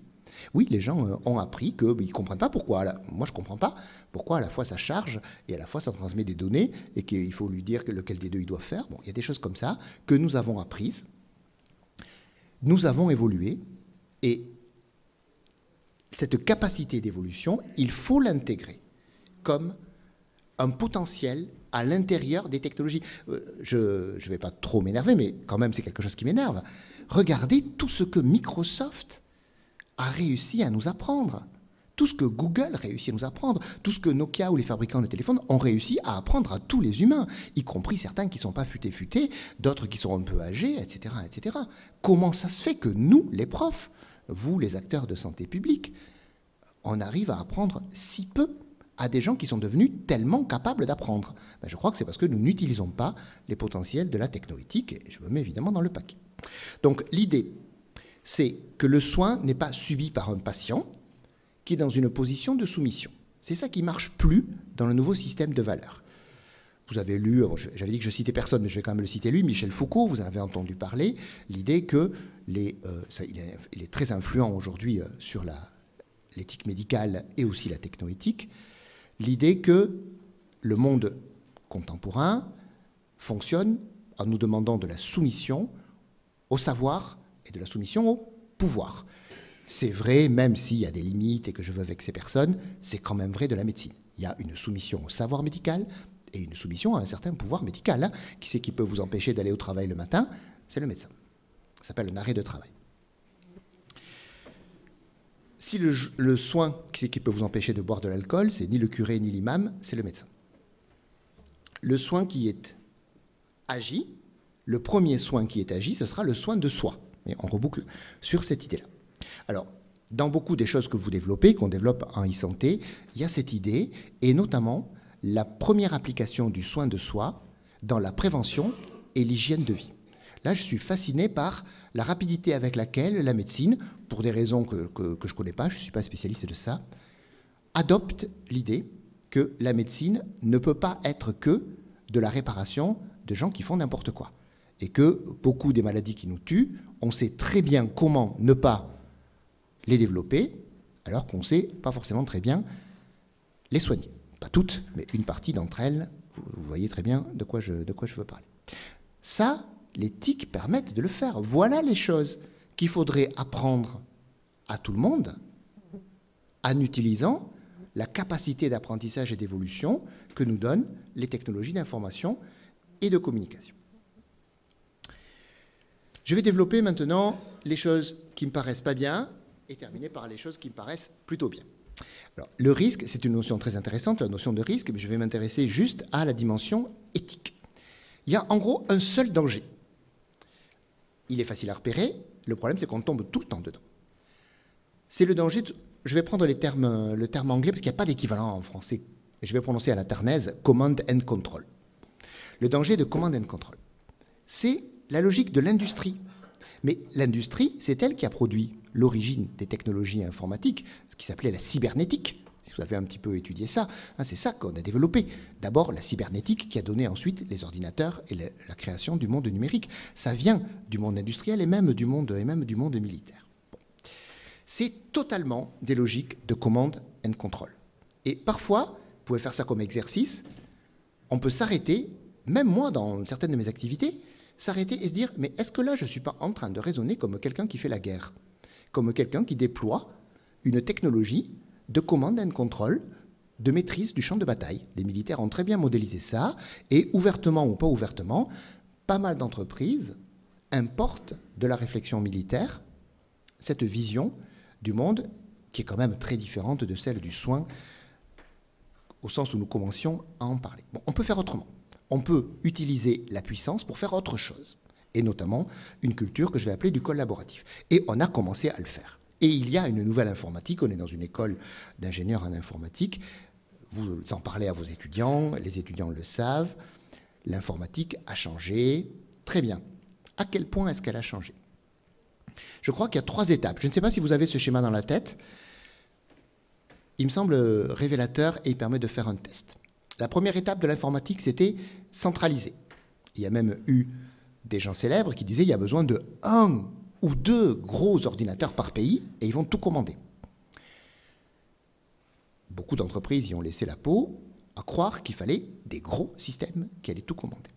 Oui, les gens ont appris qu'ils ne comprennent pas pourquoi. Moi, je ne comprends pas pourquoi à la fois ça charge et à la fois ça transmet des données et qu'il faut lui dire lequel des deux il doit faire. Bon, il y a des choses comme ça que nous avons apprises. Nous avons évolué et cette capacité d'évolution, il faut l'intégrer comme un potentiel à l'intérieur des technologies. Je ne vais pas trop m'énerver, mais quand même, c'est quelque chose qui m'énerve. Regardez tout ce que Microsoft a réussi à nous apprendre. Tout ce que Google réussit à nous apprendre, tout ce que Nokia ou les fabricants de téléphones ont réussi à apprendre à tous les humains, y compris certains qui ne sont pas futés, d'autres qui sont un peu âgés, etc., etc. Comment ça se fait que nous, les profs, vous, les acteurs de santé publique, on arrive à apprendre si peu à des gens qui sont devenus tellement capables d'apprendre? Je crois que c'est parce que nous n'utilisons pas les potentiels de la technoéthique, et je me mets évidemment dans le paquet. Donc l'idée, c'est que le soin n'est pas subi par un patient qui est dans une position de soumission. C'est ça qui ne marche plus dans le nouveau système de valeurs. Vous avez lu, j'avais dit que je citais personne, mais je vais quand même le citer lui, Michel Foucault, vous en avez entendu parler, l'idée que il est très influent aujourd'hui sur l'éthique médicale et aussi la technoéthique, l'idée que le monde contemporain fonctionne en nous demandant de la soumission au savoir et de la soumission au pouvoir. C'est vrai, même s'il y a des limites et que je veux vexer personne, c'est quand même vrai de la médecine. Il y a une soumission au savoir médical et une soumission à un certain pouvoir médical. Qui c'est qui peut vous empêcher d'aller au travail le matin? C'est le médecin. Ça s'appelle un arrêt de travail. Si le soin, qui c'est qui peut vous empêcher de boire de l'alcool, c'est ni le curé ni l'imam, c'est le médecin. Le soin qui est agi, le premier soin qui est agi, ce sera le soin de soi. Et on reboucle sur cette idée-là. Alors, dans beaucoup des choses que vous développez, qu'on développe en e-santé, il y a cette idée, et notamment la première application du soin de soi dans la prévention et l'hygiène de vie. Là, je suis fasciné par la rapidité avec laquelle la médecine, pour des raisons que je ne connais pas, je ne suis pas spécialiste de ça, adopte l'idée que la médecine ne peut pas être que de la réparation de gens qui font n'importe quoi. Et que beaucoup des maladies qui nous tuent, on sait très bien comment ne pas les développer, alors qu'on ne sait pas forcément très bien les soigner. Pas toutes, mais une partie d'entre elles, vous voyez très bien de quoi je veux parler. Ça, les TIC permettent de le faire. Voilà les choses qu'il faudrait apprendre à tout le monde en utilisant la capacité d'apprentissage et d'évolution que nous donnent les technologies d'information et de communication. Je vais développer maintenant les choses qui ne me paraissent pas bien et terminer par les choses qui me paraissent plutôt bien. Alors, le risque, c'est une notion très intéressante, la notion de risque, mais je vais m'intéresser juste à la dimension éthique. Il y a en gros un seul danger. Il est facile à repérer, le problème c'est qu'on tombe tout le temps dedans. C'est le danger, je vais prendre le terme anglais parce qu'il n'y a pas d'équivalent en français. Je vais prononcer à la tarnaise, command and control. Le danger de command and control. C'est la logique de l'industrie. Mais l'industrie, c'est elle qui a produit l'origine des technologies informatiques, ce qui s'appelait la cybernétique. Si vous avez un petit peu étudié ça, c'est ça qu'on a développé. D'abord, la cybernétique qui a donné ensuite les ordinateurs et la création du monde numérique. Ça vient du monde industriel et même du monde militaire. Bon. C'est totalement des logiques de command and control. Et parfois, vous pouvez faire ça comme exercice, on peut s'arrêter, même moi dans certaines de mes activités, s'arrêter et se dire, mais est-ce que là, je ne suis pas en train de raisonner comme quelqu'un qui fait la guerre, comme quelqu'un qui déploie une technologie de command and control, de maîtrise du champ de bataille. Les militaires ont très bien modélisé ça, et ouvertement ou pas ouvertement, pas mal d'entreprises importent de la réflexion militaire cette vision du monde qui est quand même très différente de celle du soin, au sens où nous commencions à en parler. Bon, on peut faire autrement. On peut utiliser la puissance pour faire autre chose, et notamment une culture que je vais appeler du collaboratif. Et on a commencé à le faire. Et il y a une nouvelle informatique, on est dans une école d'ingénieurs en informatique, vous en parlez à vos étudiants, les étudiants le savent, l'informatique a changé, très bien. À quel point est-ce qu'elle a changé? Je crois qu'il y a 3 étapes. Je ne sais pas si vous avez ce schéma dans la tête. Il me semble révélateur et il permet de faire un test. La première étape de l'informatique, c'était centraliser. Il y a même eu des gens célèbres qui disaient qu'il y a besoin de 1 ou 2 gros ordinateurs par pays et ils vont tout commander. Beaucoup d'entreprises y ont laissé la peau à croire qu'il fallait des gros systèmes qui allaient tout commander.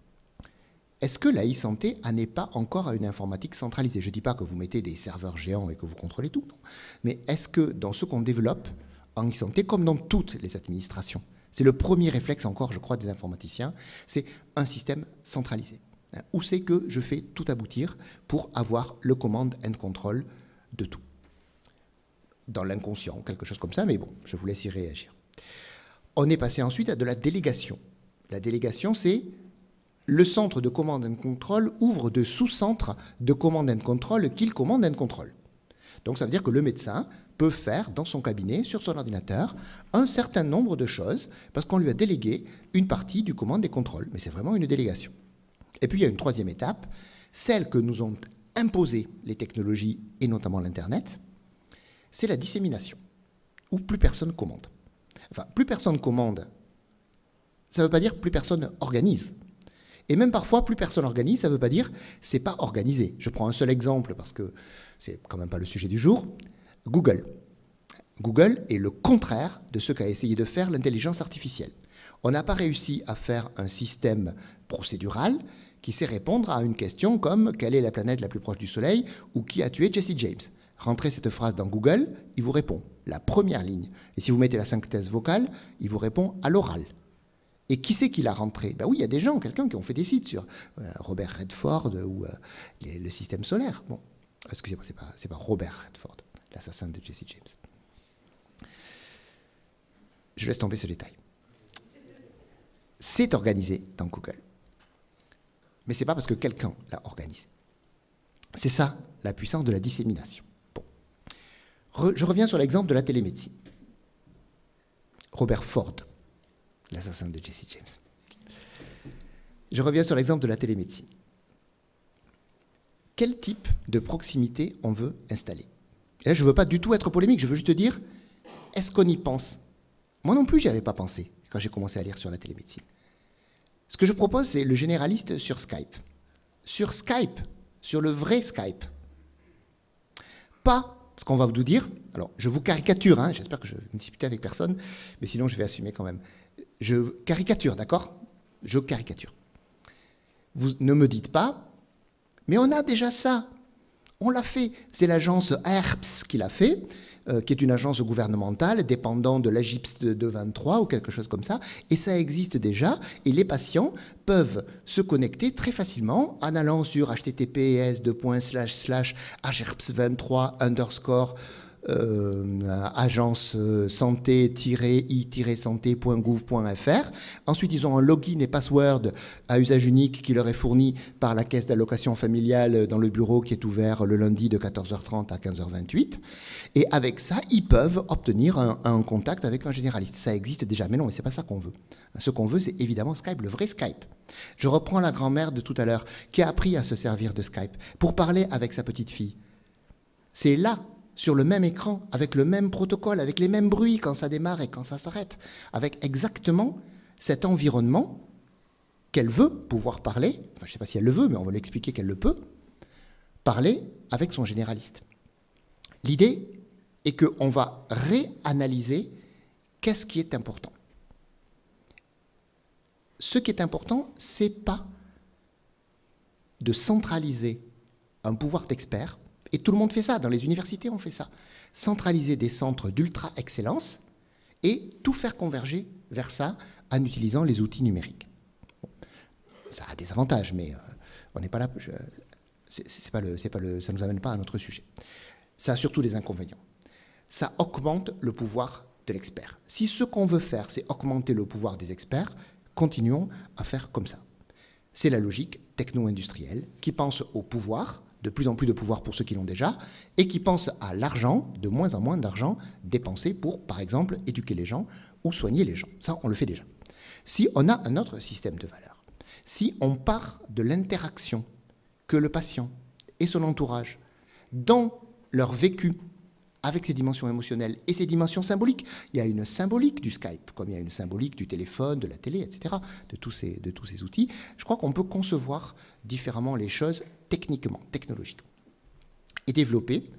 Est-ce que la e-santé en est pas encore à une informatique centralisée? Je ne dis pas que vous mettez des serveurs géants et que vous contrôlez tout, non. Mais est-ce que dans ce qu'on développe en e-santé, comme dans toutes les administrations, c'est le premier réflexe encore, je crois, des informaticiens, c'est un système centralisé. Où c'est que je fais tout aboutir pour avoir le command and control de tout? Dans l'inconscient, quelque chose comme ça, mais bon, je vous laisse y réagir. On est passé ensuite à de la délégation. La délégation, c'est le centre de command and control ouvre de sous-centres de command and control qu'il commande and control. Donc ça veut dire que le médecin peut faire dans son cabinet, sur son ordinateur, un certain nombre de choses parce qu'on lui a délégué une partie du command et contrôle. Mais c'est vraiment une délégation. Et puis il y a une 3e étape, celle que nous ont imposée les technologies et notamment l'Internet, c'est la dissémination, où plus personne commande. Enfin, plus personne commande, ça ne veut pas dire plus personne organise. Et même parfois, plus personne organise, ça ne veut pas dire c'est pas organisé. Je prends un seul exemple parce que c'est quand même pas le sujet du jour. Google. Google est le contraire de ce qu'a essayé de faire l'intelligence artificielle. On n'a pas réussi à faire un système procédural qui sait répondre à une question comme « Quelle est la planète la plus proche du Soleil ?» ou « Qui a tué Jesse James ?» Rentrez cette phrase dans Google, il vous répond la première ligne. Et si vous mettez la synthèse vocale, il vous répond à l'oral. Et qui c'est qui l'a rentré? Ben oui, il y a des gens, quelqu'un qui ont fait des sites sur Robert Redford ou le système solaire. Bon, excusez-moi, c'est pas Robert Redford, l'assassin de Jesse James. Je laisse tomber ce détail. C'est organisé dans Google. Mais ce n'est pas parce que quelqu'un l'a organisé. C'est ça, la puissance de la dissémination. Bon. Je reviens sur l'exemple de la télémédecine. Robert Ford, l'assassin de Jesse James. Je reviens sur l'exemple de la télémédecine. Quel type de proximité on veut installer? Et là, je ne veux pas du tout être polémique, je veux juste dire, est-ce qu'on y pense? Moi non plus, j'y avais pas pensé quand j'ai commencé à lire sur la télémédecine. Ce que je propose, c'est le généraliste sur Skype. Sur Skype, sur le vrai Skype. Pas ce qu'on va vous dire. Alors, je vous caricature, hein, j'espère que je ne discute avec personne, mais sinon je vais assumer quand même. Je caricature, d'accord? Je caricature. Vous ne me dites pas, mais on a déjà ça. On l'a fait. C'est l'agence AERPS qui l'a fait, qui est une agence gouvernementale dépendant de l'AGIPS de 23 ou quelque chose comme ça. Et ça existe déjà. Et les patients peuvent se connecter très facilement en allant sur https://agerps23_ agence santé-i-santé.gouv.fr. Ensuite, ils ont un login et password à usage unique qui leur est fourni par la caisse d'allocation familiale dans le bureau qui est ouvert le lundi de 14h30 à 15h28. Et avec ça, ils peuvent obtenir un contact avec un généraliste. Ça existe déjà, mais non, mais c'est pas ça qu'on veut. Ce qu'on veut, c'est évidemment Skype, le vrai Skype. Je reprends la grand-mère de tout à l'heure qui a appris à se servir de Skype pour parler avec sa petite fille. C'est là, sur le même écran, avec le même protocole, avec les mêmes bruits quand ça démarre et quand ça s'arrête, avec exactement cet environnement qu'elle veut pouvoir parler, enfin, je ne sais pas si elle le veut, mais on va lui expliquer qu'elle le peut, parler avec son généraliste. L'idée est qu'on va réanalyser qu'est-ce qui est important. Ce qui est important, ce n'est pas de centraliser un pouvoir d'expert. Et tout le monde fait ça, dans les universités on fait ça. Centraliser des centres d'ultra-excellence et tout faire converger vers ça en utilisant les outils numériques. Bon, ça a des avantages, mais on n'est pas là, ça ne nous amène pas à notre sujet. Ça a surtout des inconvénients. Ça augmente le pouvoir de l'expert. Si ce qu'on veut faire, c'est augmenter le pouvoir des experts, continuons à faire comme ça. C'est la logique techno-industrielle qui pense au pouvoir, de plus en plus de pouvoir pour ceux qui l'ont déjà, et qui pensent à l'argent, de moins en moins d'argent dépensé pour, par exemple, éduquer les gens ou soigner les gens. Ça, on le fait déjà. Si on a un autre système de valeurs, si on part de l'interaction que le patient et son entourage, dans leur vécu, avec ses dimensions émotionnelles et ses dimensions symboliques, il y a une symbolique du Skype, comme il y a une symbolique du téléphone, de la télé, etc., de tous ces outils, je crois qu'on peut concevoir différemment les choses techniquement, technologiquement, et développer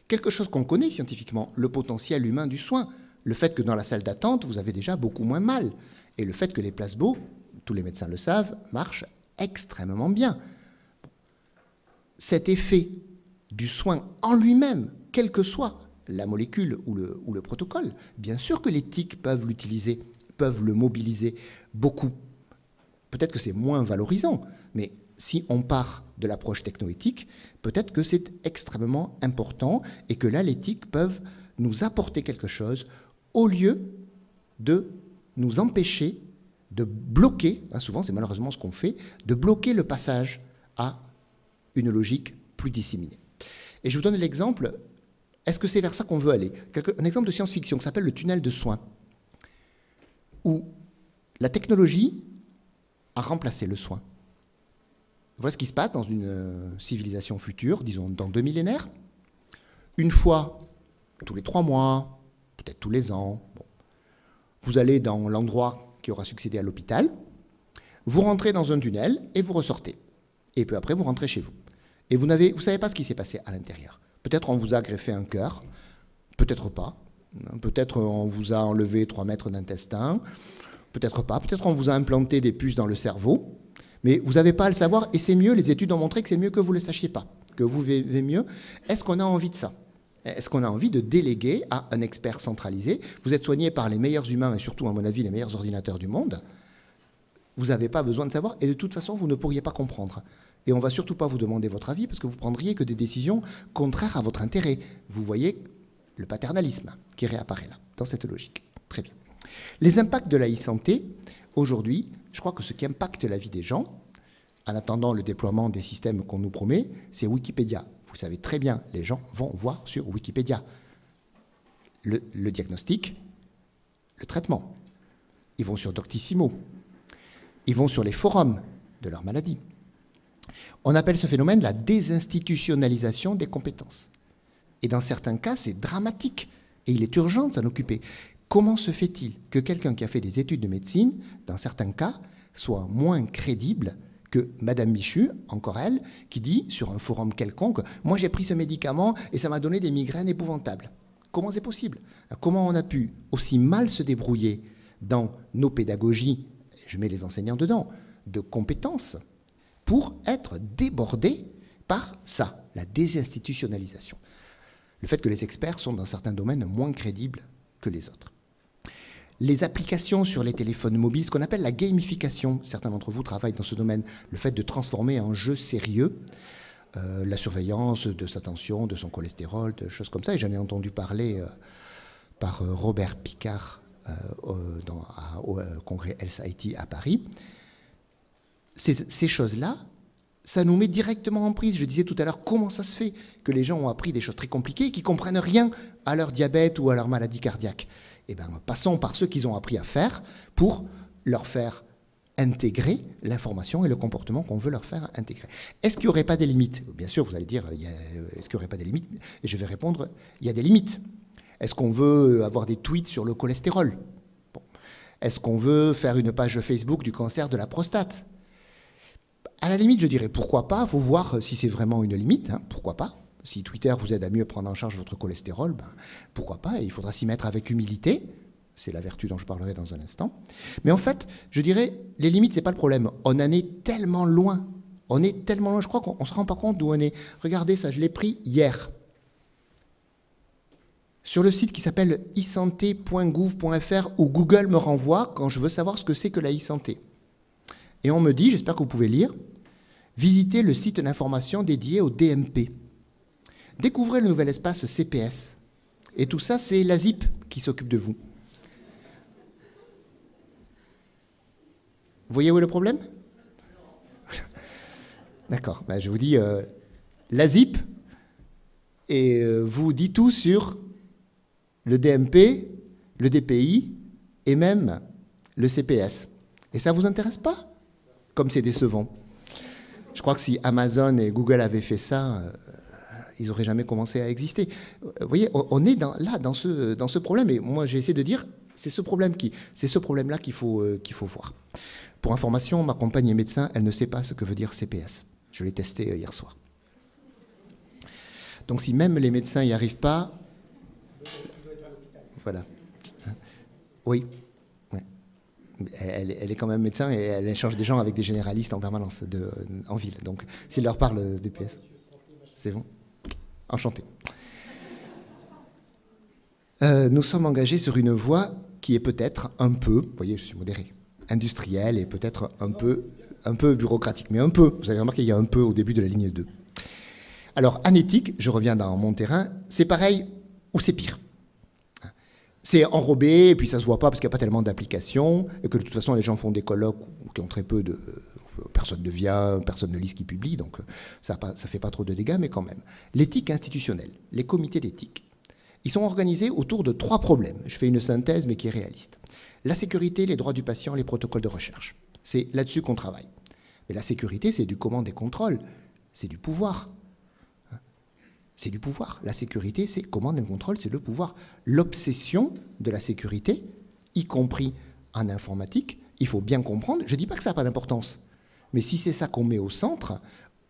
quelque chose qu'on connaît scientifiquement, le potentiel humain du soin, le fait que dans la salle d'attente, vous avez déjà beaucoup moins mal, et le fait que les placebos, tous les médecins le savent, marchent extrêmement bien. Cet effet du soin en lui-même, quelle que soit la molécule ou le protocole, bien sûr que les TIC peuvent l'utiliser, peuvent le mobiliser beaucoup. Peut-être que c'est moins valorisant, mais si on part de l'approche technoéthique, peut-être que c'est extrêmement important et que là, les TIC peuvent nous apporter quelque chose au lieu de nous empêcher de bloquer, hein, souvent c'est malheureusement ce qu'on fait, de bloquer le passage à une logique plus disséminée. Et je vous donne l'exemple, est-ce que c'est vers ça qu'on veut aller? Un exemple de science-fiction qui s'appelle le tunnel de soins, où la technologie a remplacé le soin. Voilà ce qui se passe dans une civilisation future, disons dans 2 millénaires. Une fois tous les 3 mois, peut-être tous les ans, bon, vous allez dans l'endroit qui aura succédé à l'hôpital, vous rentrez dans un tunnel et vous ressortez. Et peu après, vous rentrez chez vous. Et vous ne savez pas ce qui s'est passé à l'intérieur. Peut-être on vous a greffé un cœur, peut-être pas. Peut-être on vous a enlevé 3 mètres d'intestin, peut-être pas, peut-être on vous a implanté des puces dans le cerveau, mais vous n'avez pas à le savoir, et c'est mieux, les études ont montré que c'est mieux que vous ne le sachiez pas, que vous vivez mieux. Est-ce qu'on a envie de ça? Est-ce qu'on a envie de déléguer à un expert centralisé? Vous êtes soigné par les meilleurs humains, et surtout, à mon avis, les meilleurs ordinateurs du monde. Vous n'avez pas besoin de savoir, et de toute façon, vous ne pourriez pas comprendre. Et on ne va surtout pas vous demander votre avis, parce que vous prendriez que des décisions contraires à votre intérêt. Vous voyez le paternalisme qui réapparaît là, dans cette logique. Très bien. Les impacts de la e-santé, aujourd'hui, je crois que ce qui impacte la vie des gens, en attendant le déploiement des systèmes qu'on nous promet, c'est Wikipédia. Vous savez très bien, les gens vont voir sur Wikipédia le diagnostic, le traitement. Ils vont sur Doctissimo. Ils vont sur les forums de leur maladie. On appelle ce phénomène la désinstitutionnalisation des compétences. Et dans certains cas, c'est dramatique. Et il est urgent de s'en occuper. Comment se fait-il que quelqu'un qui a fait des études de médecine, dans certains cas, soit moins crédible que Madame Michu, encore elle, qui dit sur un forum quelconque « Moi j'ai pris ce médicament et ça m'a donné des migraines épouvantables ». Comment c'est possible? Comment on a pu aussi mal se débrouiller dans nos pédagogies, je mets les enseignants dedans, de compétences, pour être débordés par ça, la désinstitutionnalisation. Le fait que les experts sont dans certains domaines moins crédibles que les autres. Les applications sur les téléphones mobiles, ce qu'on appelle la gamification, certains d'entre vous travaillent dans ce domaine, le fait de transformer en jeu sérieux la surveillance de sa tension, de son cholestérol, de choses comme ça, et j'en ai entendu parler par Robert Picard au congrès Health IT à Paris. Ces choses-là, ça nous met directement en prise. Je disais tout à l'heure, comment ça se fait que les gens ont appris des choses très compliquées et qu'ils ne comprennent rien à leur diabète ou à leur maladie cardiaque? Eh bien, passons par ce qu'ils ont appris à faire pour leur faire intégrer l'information et le comportement qu'on veut leur faire intégrer. Est-ce qu'il n'y aurait pas des limites? Bien sûr, vous allez dire, est-ce qu'il n'y aurait pas des limites? Et je vais répondre, il y a des limites. Est-ce qu'on veut avoir des tweets sur le cholestérol? Bon. Est-ce qu'on veut faire une page Facebook du cancer de la prostate? À la limite, je dirais pourquoi pas, il faut voir si c'est vraiment une limite, hein, pourquoi pas. Si Twitter vous aide à mieux prendre en charge votre cholestérol, ben, pourquoi pas, et il faudra s'y mettre avec humilité, c'est la vertu dont je parlerai dans un instant. Mais en fait, je dirais, les limites, ce n'est pas le problème, on en est tellement loin, je crois qu'on ne se rend pas compte d'où on est. Regardez ça, je l'ai pris hier, sur le site qui s'appelle e-santé.gouv.fr, où Google me renvoie quand je veux savoir ce que c'est que la e-santé. Et on me dit, j'espère que vous pouvez lire, visitez le site d'information dédié au DMP. Découvrez le nouvel espace CPS. Et tout ça, c'est la ZIP qui s'occupe de vous. Vous voyez où est le problème? D'accord, ben, je vous dis, la ZIP, et vous dit tout sur le DMP, le DPI, et même le CPS. Et ça ne vous intéresse pas? Comme c'est décevant. Je crois que si Amazon et Google avaient fait ça, ils n'auraient jamais commencé à exister. Vous voyez, on est dans ce problème. Et moi, j'ai essayé de dire, c'est ce problème-là qu'il faut voir. Pour information, ma compagne est médecin, elle ne sait pas ce que veut dire CPS. Je l'ai testé hier soir. Donc si même les médecins n'y arrivent pas, voilà. Oui. Elle est quand même médecin et elle échange des gens avec des généralistes en permanence en ville. Donc, s'il leur parle DPS, c'est bon. Enchanté. Nous sommes engagés sur une voie qui est peut-être un peu, vous voyez, je suis modéré, industrielle et peut-être un peu bureaucratique, mais un peu. Vous avez remarqué, il y a un peu au début de la ligne 2. Alors, en éthique, je reviens dans mon terrain, c'est pareil ou c'est pire. C'est enrobé, et puis ça ne se voit pas parce qu'il n'y a pas tellement d'applications, et que de toute façon, les gens font des colloques qui ont très peu de... Personne ne vient, personne ne lit ce qu'ils publient, donc ça ne fait pas trop de dégâts, mais quand même. L'éthique institutionnelle, les comités d'éthique, ils sont organisés autour de 3 problèmes. Je fais une synthèse, mais qui est réaliste. La sécurité, les droits du patient, les protocoles de recherche. C'est là-dessus qu'on travaille. Mais la sécurité, c'est du commande et contrôle, c'est du pouvoir. C'est du pouvoir. La sécurité, c'est commande et contrôle, c'est le pouvoir. L'obsession de la sécurité, y compris en informatique, il faut bien comprendre, je ne dis pas que ça n'a pas d'importance, mais si c'est ça qu'on met au centre,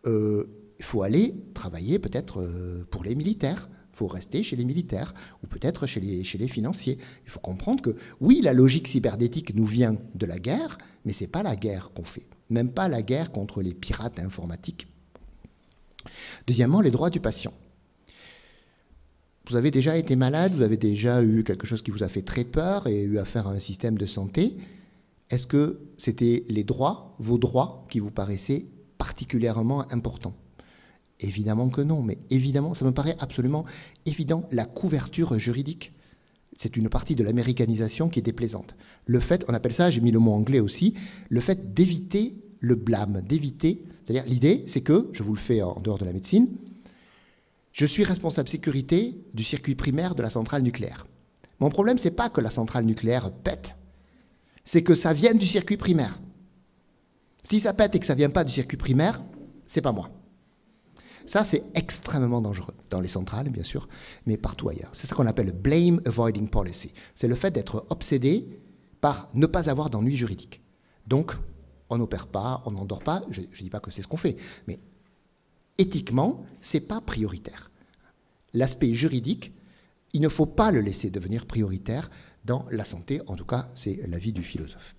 il faut aller travailler peut-être pour les militaires, Il faut rester chez les militaires ou peut-être chez les financiers. Il faut comprendre que, oui, la logique cybernétique nous vient de la guerre, mais ce n'est pas la guerre qu'on fait. Même pas la guerre contre les pirates informatiques. Deuxièmement, les droits du patient. Vous avez déjà été malade, vous avez déjà eu quelque chose qui vous a fait très peur et eu affaire à un système de santé. Est-ce que c'était les droits, vos droits, qui vous paraissaient particulièrement importants? Évidemment que non, mais évidemment, ça me paraît absolument évident, la couverture juridique. C'est une partie de l'américanisation qui est déplaisante. Le fait, on appelle ça, j'ai mis le mot anglais aussi, le fait d'éviter le blâme, d'éviter, c'est-à-dire l'idée, c'est que, je vous le fais en dehors de la médecine, je suis responsable sécurité du circuit primaire de la centrale nucléaire. Mon problème, c'est pas que la centrale nucléaire pète, c'est que ça vient du circuit primaire. Si ça pète et que ça vient pas du circuit primaire, c'est pas moi. Ça, c'est extrêmement dangereux, dans les centrales, bien sûr, mais partout ailleurs. C'est ça qu'on appelle blame avoiding policy. C'est le fait d'être obsédé par ne pas avoir d'ennui juridique. Donc, on n'opère pas, on n'endort pas, je ne dis pas que c'est ce qu'on fait, mais éthiquement, ce n'est pas prioritaire. L'aspect juridique, il ne faut pas le laisser devenir prioritaire dans la santé, en tout cas, c'est l'avis du philosophe.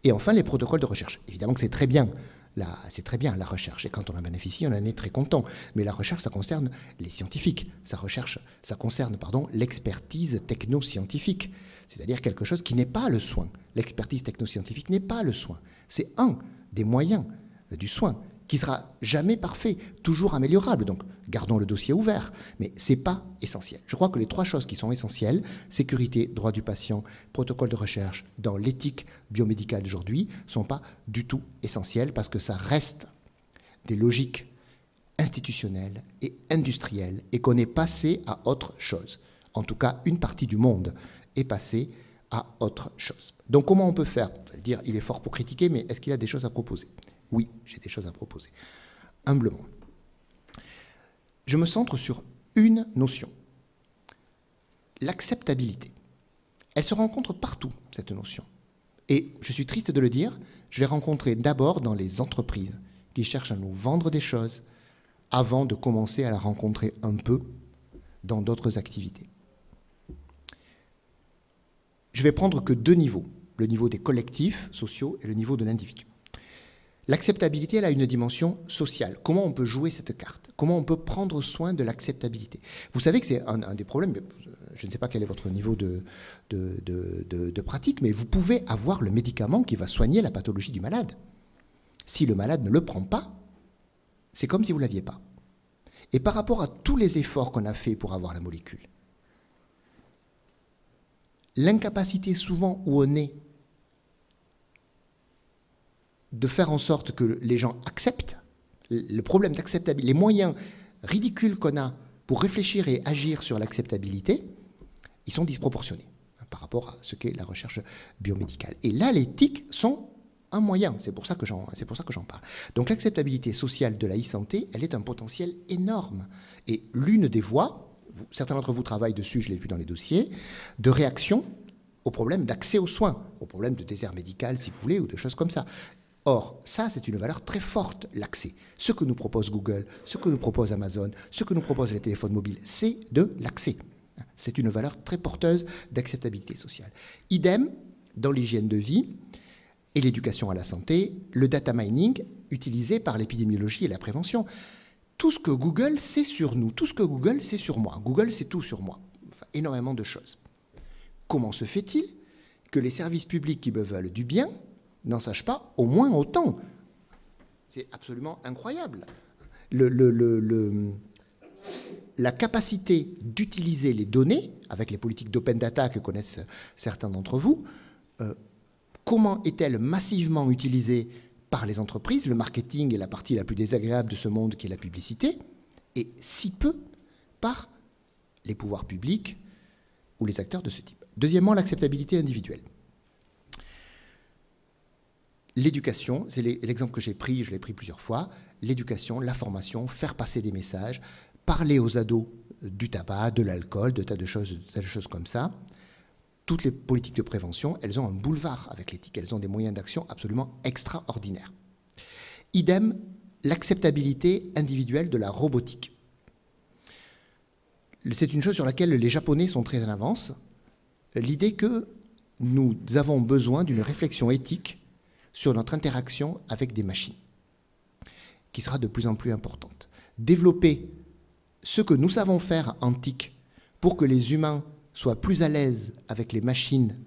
Et enfin, les protocoles de recherche. Évidemment que c'est très bien. C'est très bien la recherche, et quand on en bénéficie, on en est très content. Mais la recherche, ça concerne les scientifiques. Ça concerne l'expertise technoscientifique, c'est-à-dire quelque chose qui n'est pas le soin. L'expertise technoscientifique n'est pas le soin. C'est un des moyens du soin qui sera jamais parfait, toujours améliorable. Donc, gardons le dossier ouvert, mais c'est pas essentiel. Je crois que les trois choses qui sont essentielles, sécurité, droit du patient, protocole de recherche, dans l'éthique biomédicale d'aujourd'hui, sont pas du tout essentielles parce que ça reste des logiques institutionnelles et industrielles et qu'on est passé à autre chose. En tout cas, une partie du monde est passée à autre chose. Donc, comment on peut faire? Vous allez dire, il est fort pour critiquer, mais est-ce qu'il a des choses à proposer? Oui, j'ai des choses à proposer. Humblement. Je me centre sur une notion. L'acceptabilité. Elle se rencontre partout, cette notion. Et je suis triste de le dire, je l'ai rencontrée d'abord dans les entreprises qui cherchent à nous vendre des choses avant de commencer à la rencontrer un peu dans d'autres activités. Je vais prendre que deux niveaux, le niveau des collectifs sociaux et le niveau de l'individu. L'acceptabilité, elle a une dimension sociale. Comment on peut jouer cette carte? Comment on peut prendre soin de l'acceptabilité? Vous savez que c'est un des problèmes, je ne sais pas quel est votre niveau de pratique, mais vous pouvez avoir le médicament qui va soigner la pathologie du malade. Si le malade ne le prend pas, c'est comme si vous ne l'aviez pas. Et par rapport à tous les efforts qu'on a faits pour avoir la molécule, l'incapacité souvent où on est de faire en sorte que les gens acceptent, le problème d'acceptabilité, les moyens ridicules qu'on a pour réfléchir et agir sur l'acceptabilité, ils sont disproportionnés par rapport à ce qu'est la recherche biomédicale. Et là, les TIC sont un moyen, c'est pour ça que j'en parle. Donc l'acceptabilité sociale de la e-santé, elle est un potentiel énorme. Et l'une des voies, certains d'entre vous travaillent dessus, je l'ai vu dans les dossiers, de réaction au problème d'accès aux soins, au problème de désert médical, si vous voulez, ou de choses comme ça. Or, ça, c'est une valeur très forte, l'accès. Ce que nous propose Google, ce que nous propose Amazon, ce que nous proposent les téléphones mobiles, c'est de l'accès. C'est une valeur très porteuse d'acceptabilité sociale. Idem, dans l'hygiène de vie et l'éducation à la santé, le data mining utilisé par l'épidémiologie et la prévention. Tout ce que Google sait sur nous, tout ce que Google sait sur moi, Google sait tout sur moi, enfin, énormément de choses. Comment se fait-il que les services publics qui me veulent du bien n'en sachent pas au moins autant? C'est absolument incroyable. La capacité d'utiliser les données, avec les politiques d'open data que connaissent certains d'entre vous, comment est-elle massivement utilisée par les entreprises? Le marketing est la partie la plus désagréable de ce monde qui est la publicité, et si peu par les pouvoirs publics ou les acteurs de ce type. Deuxièmement, l'acceptabilité individuelle. L'éducation, c'est l'exemple que j'ai pris, je l'ai pris plusieurs fois, l'éducation, la formation, faire passer des messages, parler aux ados du tabac, de l'alcool, de tas de choses comme ça. Toutes les politiques de prévention, elles ont un boulevard avec l'éthique, elles ont des moyens d'action absolument extraordinaires. Idem, l'acceptabilité individuelle de la robotique. c'est une chose sur laquelle les Japonais sont très en avance, l'idée que nous avons besoin d'une réflexion éthique sur notre interaction avec des machines, qui sera de plus en plus importante. Développer ce que nous savons faire en TIC pour que les humains soient plus à l'aise avec les machines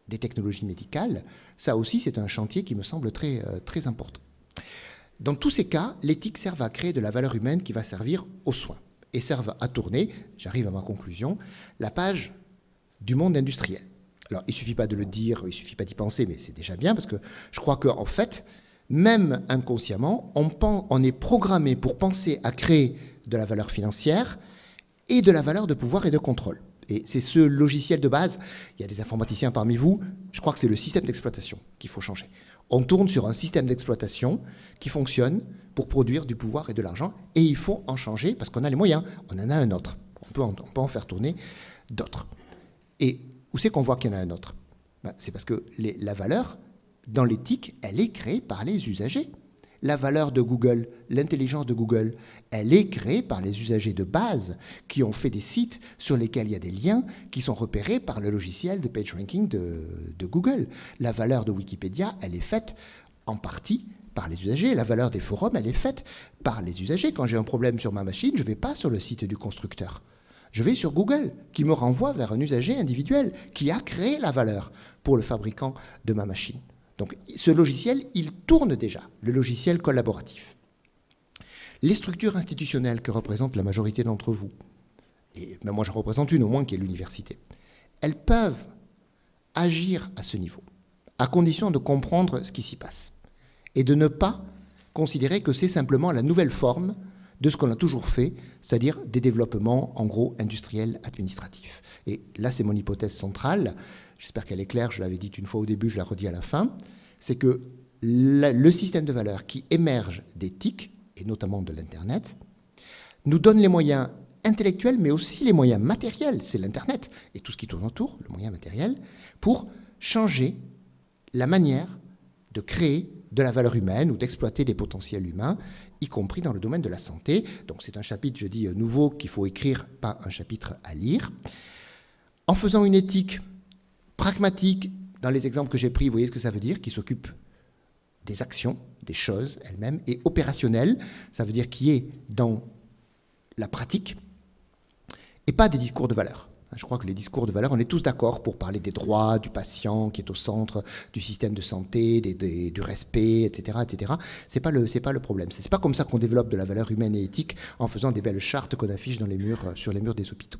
des technologies médicales, ça aussi c'est un chantier qui me semble très, très important. Dans tous ces cas, l'éthique sert à créer de la valeur humaine qui va servir aux soins et serve à tourner, j'arrive à ma conclusion, la page du monde industriel. Alors il ne suffit pas de le dire, il ne suffit pas d'y penser, mais c'est déjà bien parce que je crois qu'en fait, même inconsciemment, on est programmé pour penser à créer de la valeur financière et de la valeur de pouvoir et de contrôle. Et c'est ce logiciel de base, il y a des informaticiens parmi vous, je crois que c'est le système d'exploitation qu'il faut changer. On tourne sur un système d'exploitation qui fonctionne pour produire du pouvoir et de l'argent, et il faut en changer parce qu'on a les moyens, on en a un autre. On peut en faire tourner d'autres. Et où c'est qu'on voit qu'il y en a un autre? C'est parce que la valeur, dans l'éthique, elle est créée par les usagers. La valeur de Google, l'intelligence de Google, elle est créée par les usagers de base qui ont fait des sites sur lesquels il y a des liens qui sont repérés par le logiciel de PageRanking de Google. La valeur de Wikipédia, elle est faite en partie par les usagers. La valeur des forums, elle est faite par les usagers. Quand j'ai un problème sur ma machine, je ne vais pas sur le site du constructeur. Je vais sur Google, qui me renvoie vers un usager individuel qui a créé la valeur pour le fabricant de ma machine. Donc ce logiciel, il tourne déjà, le logiciel collaboratif. Les structures institutionnelles que représente la majorité d'entre vous, et moi j'en représente une au moins qui est l'université, elles peuvent agir à ce niveau, à condition de comprendre ce qui s'y passe, et de ne pas considérer que c'est simplement la nouvelle forme de ce qu'on a toujours fait, c'est-à-dire des développements, en gros, industriels, administratifs. Et là, c'est mon hypothèse centrale. J'espère qu'elle est claire, je l'avais dit une fois au début, je la redis à la fin. C'est que le système de valeurs qui émerge des TIC, et notamment de l'Internet, nous donne les moyens intellectuels, mais aussi les moyens matériels, c'est l'Internet, et tout ce qui tourne autour, le moyen matériel, pour changer la manière de créer de la valeur humaine ou d'exploiter des potentiels humains, y compris dans le domaine de la santé. Donc c'est un chapitre, je dis, nouveau qu'il faut écrire, pas un chapitre à lire. En faisant une éthique pragmatique, dans les exemples que j'ai pris, vous voyez ce que ça veut dire, qui s'occupe des actions, des choses elles-mêmes, et opérationnelle, ça veut dire qui est dans la pratique, et pas des discours de valeur. Je crois que les discours de valeur, on est tous d'accord pour parler des droits du patient qui est au centre du système de santé, du respect, etc. etc. C'est pas le problème. C'est pas comme ça qu'on développe de la valeur humaine et éthique en faisant des belles chartes qu'on affiche dans les murs, sur les murs des hôpitaux.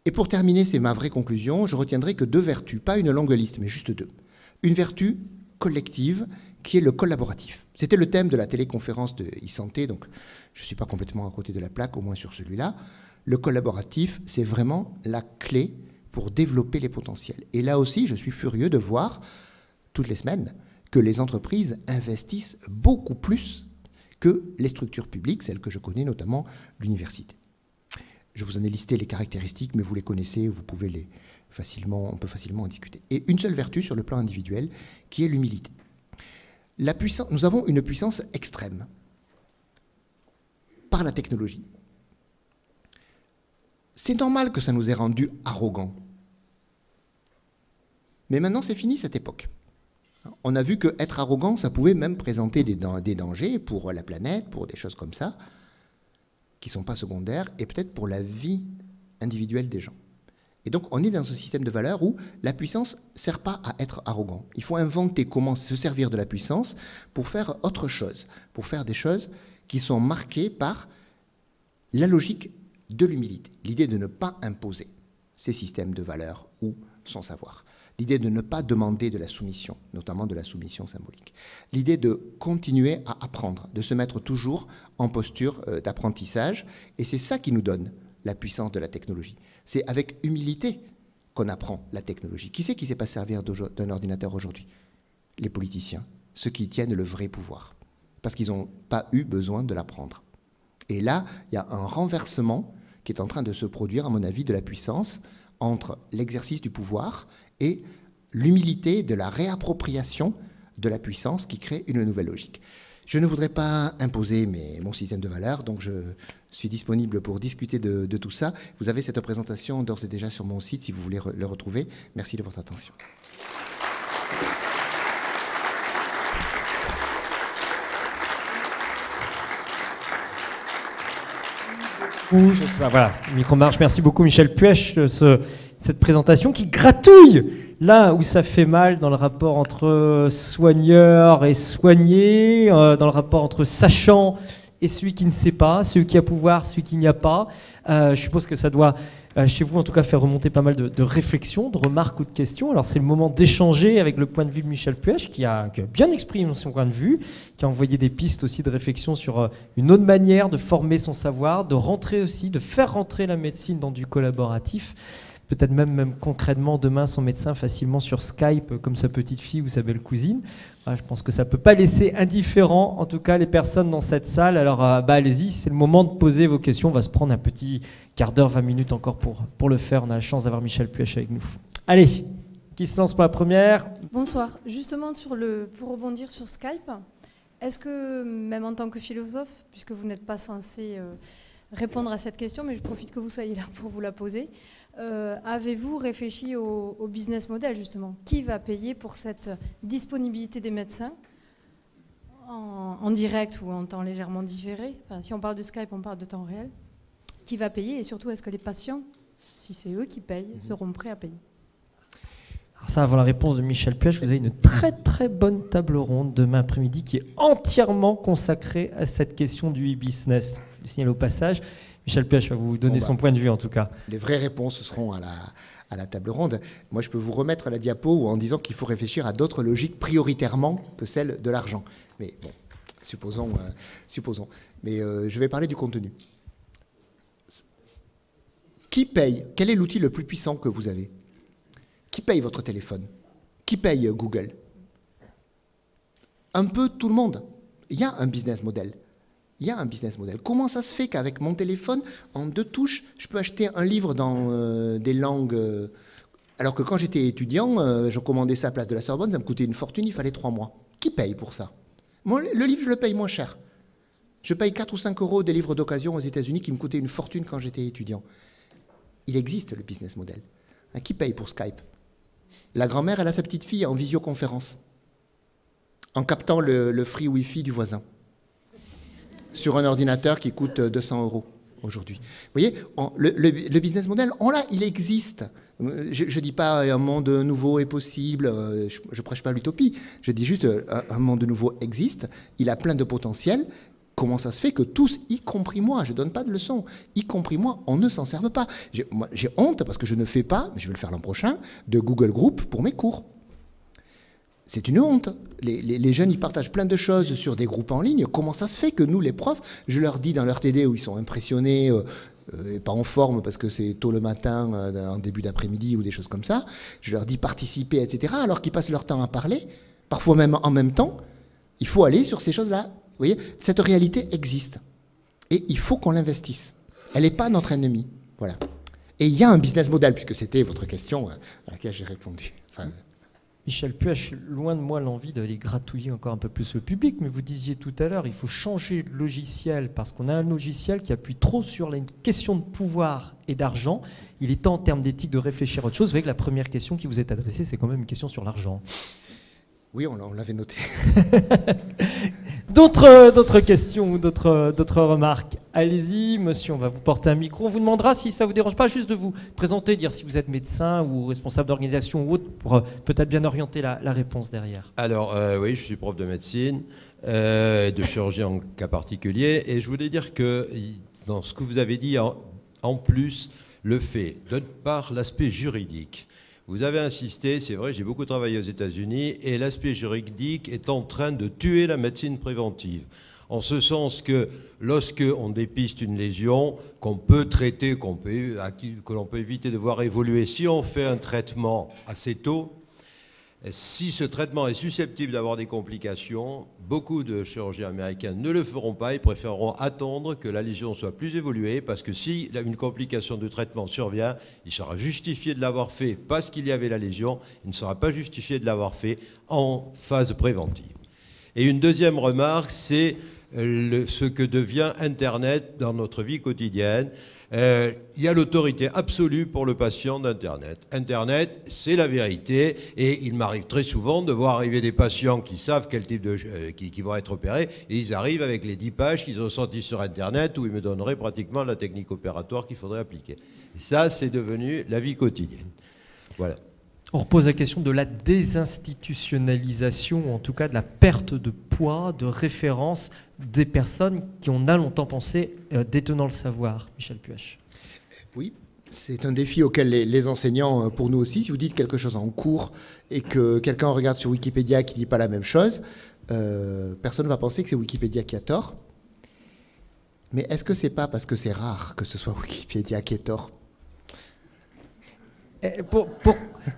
Et pour terminer, c'est ma vraie conclusion, je retiendrai que deux vertus, pas une longue liste, mais juste deux. Une vertu collective qui est le collaboratif. C'était le thème de la téléconférence de e-santé, donc je ne suis pas complètement à côté de la plaque, au moins sur celui-là. Le collaboratif, c'est vraiment la clé pour développer les potentiels. Et là aussi, je suis furieux de voir, toutes les semaines, que les entreprises investissent beaucoup plus que les structures publiques, celles que je connais, notamment l'université. Je vous en ai listé les caractéristiques, mais vous les connaissez, on peut facilement en discuter. Et une seule vertu sur le plan individuel, qui est l'humilité. Nous avons une puissance extrême par la technologie. C'est normal que ça nous ait rendu arrogants. Mais maintenant, c'est fini cette époque. On a vu qu'être arrogant, ça pouvait même présenter des dangers pour la planète, pour des choses comme ça, qui ne sont pas secondaires, et peut-être pour la vie individuelle des gens. Et donc, on est dans ce système de valeurs où la puissance ne sert pas à être arrogant. Il faut inventer comment se servir de la puissance pour faire autre chose, pour faire des choses qui sont marquées par la logique de l'humilité, l'idée de ne pas imposer ces systèmes de valeurs ou son savoir, l'idée de ne pas demander de la soumission, notamment de la soumission symbolique, l'idée de continuer à apprendre, de se mettre toujours en posture d'apprentissage, et c'est ça qui nous donne la puissance de la technologie. C'est avec humilité qu'on apprend la technologie. Qui c'est qui ne sait pas servir d'un ordinateur aujourd'hui? Les politiciens, ceux qui tiennent le vrai pouvoir, parce qu'ils n'ont pas eu besoin de l'apprendre. Et là, il y a un renversement qui est en train de se produire, à mon avis, de la puissance entre l'exercice du pouvoir et l'humilité de la réappropriation de la puissance qui crée une nouvelle logique. Je ne voudrais pas imposer mon système de valeurs, donc je suis disponible pour discuter de tout ça. Vous avez cette présentation d'ores et déjà sur mon site si vous voulez le retrouver. Merci de votre attention. Je sais pas, voilà, le micro marche. Merci beaucoup Michel Puech de cette présentation qui gratouille là où ça fait mal dans le rapport entre soigneur et soigné, dans le rapport entre sachant et celui qui ne sait pas, celui qui a pouvoir, celui qui n'y a pas. Je suppose que ça doit, chez vous en tout cas, faire remonter pas mal de réflexions, de remarques ou de questions. Alors c'est le moment d'échanger avec le point de vue de Michel Puech qui a bien exprimé son point de vue, qui a envoyé des pistes aussi de réflexion sur une autre manière de former son savoir, de rentrer aussi, de faire rentrer la médecine dans du collaboratif. Peut-être même concrètement demain son médecin facilement sur Skype comme sa petite fille ou sa belle cousine. Je pense que ça ne peut pas laisser indifférent en tout cas les personnes dans cette salle. Alors allez-y, c'est le moment de poser vos questions. On va se prendre un petit quart d'heure, 20 minutes encore pour le faire. On a la chance d'avoir Michel Puech avec nous. Allez, qui se lance pour la première? Bonsoir. Justement, pour rebondir sur Skype, est-ce que même en tant que philosophe, puisque vous n'êtes pas censé répondre à cette question, mais je profite que vous soyez là pour vous la poser, avez-vous réfléchi au business model justement? Qui va payer pour cette disponibilité des médecins en direct ou en temps légèrement différé? Enfin, si on parle de Skype, on parle de temps réel. Qui va payer? Et surtout, est-ce que les patients, si c'est eux qui payent, seront prêts à payer? Alors ça, avant la réponse de Michel Puech, vous avez une très très bonne table ronde demain après-midi qui est entièrement consacrée à cette question du e-business. Je le signale au passage. Michel Puech va vous donner son point de vue en tout cas. Les vraies réponses seront à la table ronde. Moi, je peux vous remettre la diapo en disant qu'il faut réfléchir à d'autres logiques prioritairement que celle de l'argent. Mais bon, supposons. Mais je vais parler du contenu. Qui paye? Quel est l'outil le plus puissant que vous avez? Qui paye votre téléphone? Qui paye Google? Un peu tout le monde. Il y a un business model. Il y a un business model. Comment ça se fait qu'avec mon téléphone, en 2 touches, je peux acheter un livre dans des langues alors que quand j'étais étudiant, je commandais ça à Place de la Sorbonne, ça me coûtait une fortune, il fallait 3 mois. Qui paye pour ça? Moi, le livre, je le paye moins cher. Je paye 4 ou 5 euros des livres d'occasion aux États-Unis qui me coûtaient une fortune quand j'étais étudiant. Il existe le business model. Qui paye pour Skype? La grand-mère, elle a sa petite fille en visioconférence, en captant le free Wi-Fi du voisin, sur un ordinateur qui coûte 200 euros aujourd'hui. Vous voyez, le business model, il existe. Je ne dis pas un monde nouveau est possible, je ne prêche pas l'utopie, je dis juste un monde nouveau existe, il a plein de potentiel. Comment ça se fait que tous, y compris moi, je ne donne pas de leçons, y compris moi, on ne s'en serve pas? J'ai honte parce que je ne fais pas, mais je vais le faire l'an prochain, de Google Group pour mes cours. C'est une honte. Les jeunes, ils partagent plein de choses sur des groupes en ligne. Comment ça se fait que nous, les profs, je leur dis dans leur TD où ils sont impressionnés, et pas en forme parce que c'est tôt le matin, en début d'après-midi ou des choses comme ça, je leur dis participer, etc., alors qu'ils passent leur temps à parler, parfois même en même temps, il faut aller sur ces choses-là. Vous voyez, cette réalité existe. Et il faut qu'on l'investisse. Elle n'est pas notre ennemi. Voilà. Et il y a un business model, puisque c'était votre question à laquelle j'ai répondu. Enfin, Michel Puech, loin de moi l'envie d'aller gratouiller encore un peu plus le public, mais vous disiez tout à l'heure, il faut changer de logiciel parce qu'on a un logiciel qui appuie trop sur une question de pouvoir et d'argent. Il est temps en termes d'éthique de réfléchir à autre chose. Vous voyez que la première question qui vous est adressée, c'est quand même une question sur l'argent. Oui, on l'avait noté. D'autres questions ou d'autres remarques? Allez-y, monsieur, on va vous porter un micro. On vous demandera, si ça ne vous dérange pas, juste de vous présenter, dire si vous êtes médecin ou responsable d'organisation ou autre, pour peut-être bien orienter la réponse derrière. Alors, oui, je suis prof de médecine, de chirurgie en cas particulier, et je voulais dire que dans ce que vous avez dit, en plus, le fait, de par l'aspect juridique, vous avez insisté, c'est vrai, j'ai beaucoup travaillé aux États-Unis, et l'aspect juridique est en train de tuer la médecine préventive. En ce sens que lorsque on dépiste une lésion qu'on peut traiter, que l'on peut éviter de voir évoluer, si on fait un traitement assez tôt, si ce traitement est susceptible d'avoir des complications, beaucoup de chirurgiens américains ne le feront pas, ils préféreront attendre que la lésion soit plus évoluée, parce que si une complication de traitement survient, il sera justifié de l'avoir fait parce qu'il y avait la lésion, il ne sera pas justifié de l'avoir fait en phase préventive. Et une deuxième remarque, c'est ce que devient Internet dans notre vie quotidienne. Il y a l'autorité absolue pour le patient d'Internet. Internet, c'est la vérité, et il m'arrive très souvent de voir arriver des patients qui savent quel type de qui vont être opérés, et ils arrivent avec les 10 pages qu'ils ont sorties sur Internet où ils me donneraient pratiquement la technique opératoire qu'il faudrait appliquer. Et ça, c'est devenu la vie quotidienne. Voilà. On repose la question de la désinstitutionnalisation, ou en tout cas de la perte de poids, de référence des personnes qui, on a longtemps pensé, détenant le savoir. Michel Puech. Oui, c'est un défi auquel les enseignants, pour nous aussi, si vous dites quelque chose en cours et que quelqu'un regarde sur Wikipédia qui ne dit pas la même chose, personne ne va penser que c'est Wikipédia qui a tort. Mais est-ce que c'est pas parce que c'est rare que ce soit Wikipédia qui ait tort ?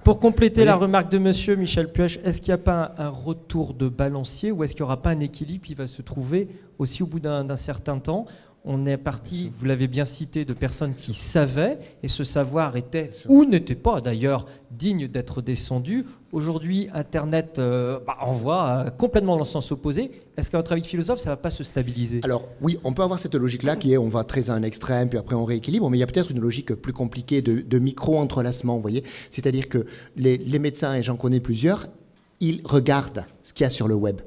Pour compléter Oui. la remarque de monsieur Michel Puech, est-ce qu'il n'y a pas un retour de balancier, ou est-ce qu'il n'y aura pas un équilibre qui va se trouver aussi au bout d'un certain temps ? On est parti, vous l'avez bien cité, de personnes qui savaient, et ce savoir était, ou n'était pas d'ailleurs, digne d'être descendu. Aujourd'hui, Internet envoie complètement dans le sens opposé. Est-ce qu'à votre avis de philosophe, ça ne va pas se stabiliser ? Alors oui, on peut avoir cette logique-là qui est on va très à un extrême, puis après on rééquilibre, mais il y a peut-être une logique plus compliquée de micro-entrelacement, vous voyez. C'est-à-dire que les médecins, et j'en connais plusieurs, ils regardent ce qu'il y a sur le web.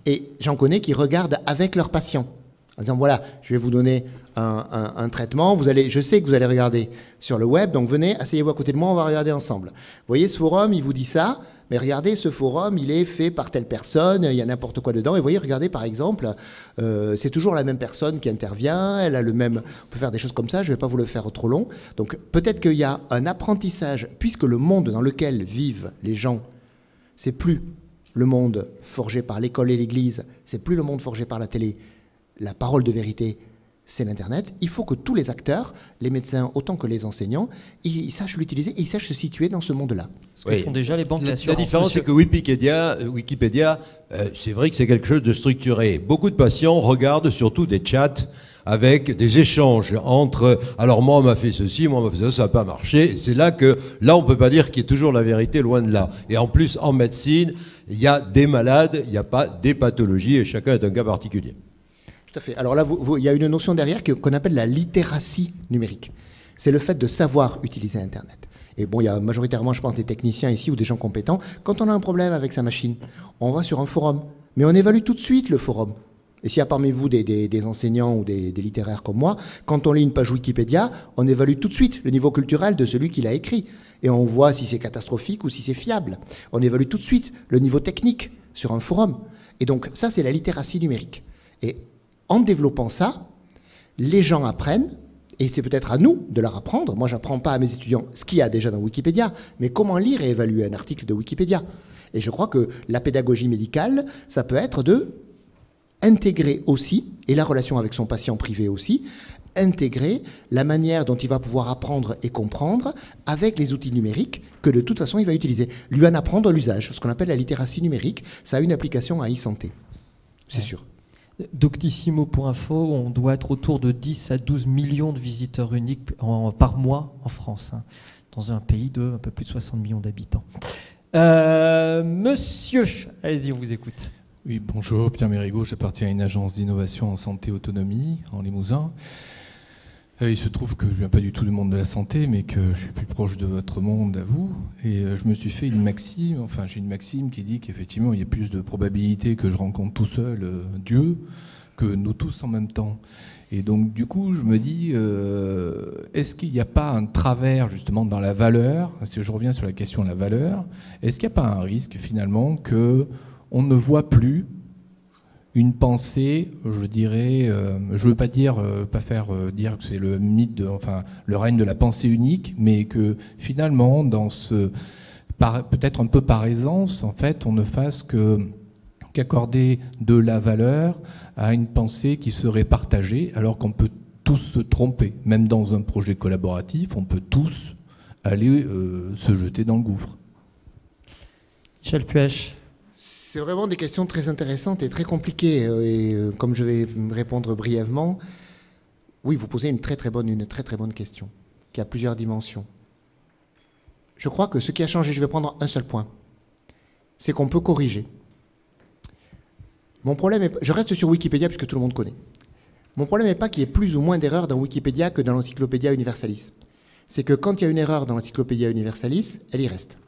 Et j'en connais qui regardent avec leurs patients. En disant, voilà, je vais vous donner un traitement, je sais que vous allez regarder sur le web, donc venez, asseyez-vous à côté de moi, on va regarder ensemble. Vous voyez, ce forum, il vous dit ça, mais regardez, ce forum, il est fait par telle personne, il y a n'importe quoi dedans, et vous voyez, regardez, par exemple, c'est toujours la même personne qui intervient, elle a le même... On peut faire des choses comme ça, je ne vais pas vous le faire trop long. Donc peut-être qu'il y a un apprentissage, puisque le monde dans lequel vivent les gens, c'est plus le monde forgé par l'école et l'église, c'est plus le monde forgé par la télé. La parole de vérité, c'est l'Internet. Il faut que tous les acteurs, les médecins autant que les enseignants, ils sachent l'utiliser et ils sachent se situer dans ce monde-là. Ce que font déjà les banques d'assurance. La différence, c'est que Wikipédia, c'est vrai que c'est quelque chose de structuré. Beaucoup de patients regardent surtout des chats avec des échanges entre « alors moi on m'a fait ceci, moi on m'a fait ça n'a pas marché ». C'est là que, on ne peut pas dire qu'il y ait toujours la vérité, loin de là. Et en plus, en médecine, il y a des malades, il n'y a pas des pathologies, et chacun est un cas particulier. Tout à fait. Alors là, il y a une notion derrière qu'on appelle la littératie numérique. C'est le fait de savoir utiliser Internet. Et bon, il y a majoritairement, je pense, des techniciens ici ou des gens compétents. Quand on a un problème avec sa machine, on va sur un forum. Mais on évalue tout de suite le forum. Et s'il y a parmi vous des enseignants ou des littéraires comme moi, quand on lit une page Wikipédia, on évalue tout de suite le niveau culturel de celui qui l'a écrit. Et on voit si c'est catastrophique ou si c'est fiable. On évalue tout de suite le niveau technique sur un forum. Et donc ça, c'est la littératie numérique. Et en développant ça, les gens apprennent, et c'est peut-être à nous de leur apprendre. Moi, je n'apprends pas à mes étudiants ce qu'il y a déjà dans Wikipédia, mais comment lire et évaluer un article de Wikipédia. Et je crois que la pédagogie médicale, ça peut être de intégrer aussi, et la relation avec son patient privé aussi, intégrer la manière dont il va pouvoir apprendre et comprendre avec les outils numériques que de toute façon il va utiliser. Lui en apprendre l'usage, ce qu'on appelle la littératie numérique, ça a une application à e-santé, c'est sûr. Doctissimo.info, on doit être autour de 10 à 12 millions de visiteurs uniques par mois en France, dans un pays de un peu plus de 60 millions d'habitants. Monsieur, allez-y, on vous écoute. Oui, bonjour, Pierre Mérigot, j'appartiens à une agence d'innovation en santé autonomie en Limousin. Il se trouve que je ne viens pas du tout du monde de la santé, mais que je suis plus proche de votre monde à vous. Et je me suis fait une maxime, j'ai une maxime qui dit qu'effectivement, il y a plus de probabilité que je rencontre tout seul Dieu que nous tous en même temps. Et donc, du coup, je me dis, est-ce qu'il n'y a pas un travers, justement, dans la valeur ? Si je reviens sur la question de la valeur, est-ce qu'il n'y a pas un risque, finalement, qu'on ne voit plus une pensée, je dirais, je veux pas dire, dire que c'est le mythe, le règne de la pensée unique, mais que finalement, dans peut-être un peu par aisance, en fait, on ne fasse qu'accorder de la valeur à une pensée qui serait partagée, alors qu'on peut tous se tromper. Même dans un projet collaboratif, on peut tous aller se jeter dans le gouffre. Michel Puech. C'est vraiment des questions très intéressantes et très compliquées. Et comme je vais répondre brièvement, oui, vous posez une très très bonne question, qui a plusieurs dimensions. Je crois que ce qui a changé, je vais prendre un seul point, c'est qu'on peut corriger. Mon problème est, je reste sur Wikipédia puisque tout le monde connaît. Mon problème n'est pas qu'il y ait plus ou moins d'erreurs dans Wikipédia que dans l'Encyclopédia Universalis. C'est que quand il y a une erreur dans l'Encyclopédia Universalis, elle y reste,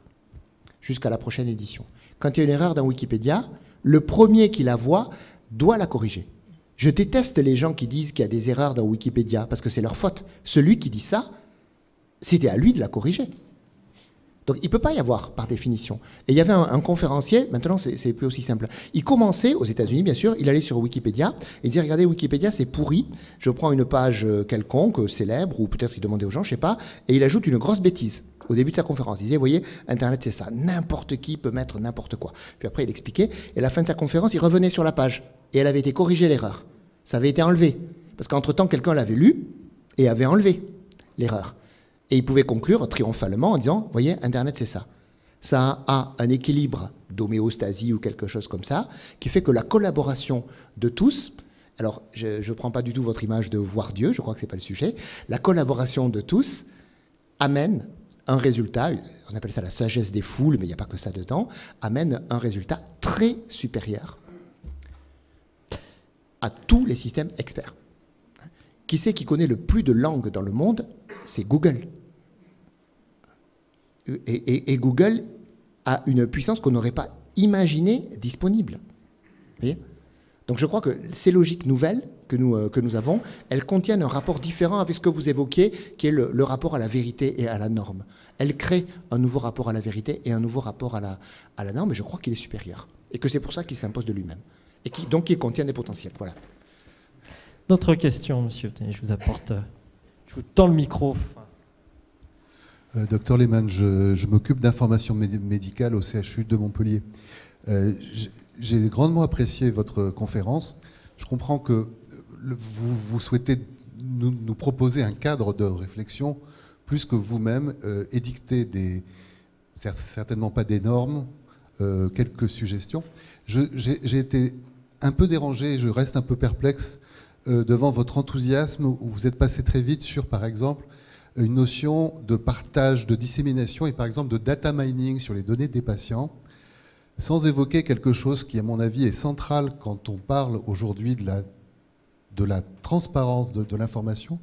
jusqu'à la prochaine édition. Quand il y a une erreur dans Wikipédia, le premier qui la voit doit la corriger. Je déteste les gens qui disent qu'il y a des erreurs dans Wikipédia, parce que c'est leur faute. Celui qui dit ça, c'était à lui de la corriger. Donc il ne peut pas y avoir, par définition. Et il y avait un conférencier, maintenant c'est plus aussi simple. Il commençait, aux États-Unis bien sûr, il allait sur Wikipédia, et il disait, regardez, Wikipédia c'est pourri, je prends une page quelconque, célèbre, ou peut-être il demandait aux gens, je ne sais pas, et il ajoute une grosse bêtise au début de sa conférence. Il disait, vous voyez, Internet c'est ça, n'importe qui peut mettre n'importe quoi. Puis après il expliquait, et à la fin de sa conférence, il revenait sur la page, et elle avait été corrigée l'erreur. Ça avait été enlevé, parce qu'entre-temps quelqu'un l'avait lu, et avait enlevé l'erreur. Et il pouvait conclure triomphalement en disant, voyez, Internet c'est ça. Ça a un équilibre d'homéostasie ou quelque chose comme ça, qui fait que la collaboration de tous, alors je ne prends pas du tout votre image de voir Dieu, je crois que ce n'est pas le sujet, la collaboration de tous amène un résultat, on appelle ça la sagesse des foules, mais il n'y a pas que ça dedans, amène un résultat très supérieur à tous les systèmes experts. Qui c'est qui connaît le plus de langues dans le monde? C'est Google. Et Google a une puissance qu'on n'aurait pas imaginée disponible. Vous voyez? Donc je crois que ces logiques nouvelles que nous avons, elles contiennent un rapport différent avec ce que vous évoquiez, qui est le rapport à la vérité et à la norme. Elles créent un nouveau rapport à la vérité et un nouveau rapport à la norme, et je crois qu'il est supérieur. Et que c'est pour ça qu'il s'impose de lui-même. Et donc qu'il contient des potentiels. Voilà. D'autres questions, monsieur? Je vous apporte... Je vous tends le micro. Docteur Lehmann, je m'occupe d'information médicale au CHU de Montpellier. J'ai grandement apprécié votre conférence. Je comprends que vous souhaitez nous proposer un cadre de réflexion plus que vous-même édicter certainement pas des normes, quelques suggestions. J'ai été un peu dérangé, je reste un peu perplexe devant votre enthousiasme où vous êtes passé très vite sur, par exemple, une notion de partage, de dissémination et par exemple de data mining sur les données des patients, sans évoquer quelque chose qui, à mon avis, est central quand on parle aujourd'hui de la transparence de l'information.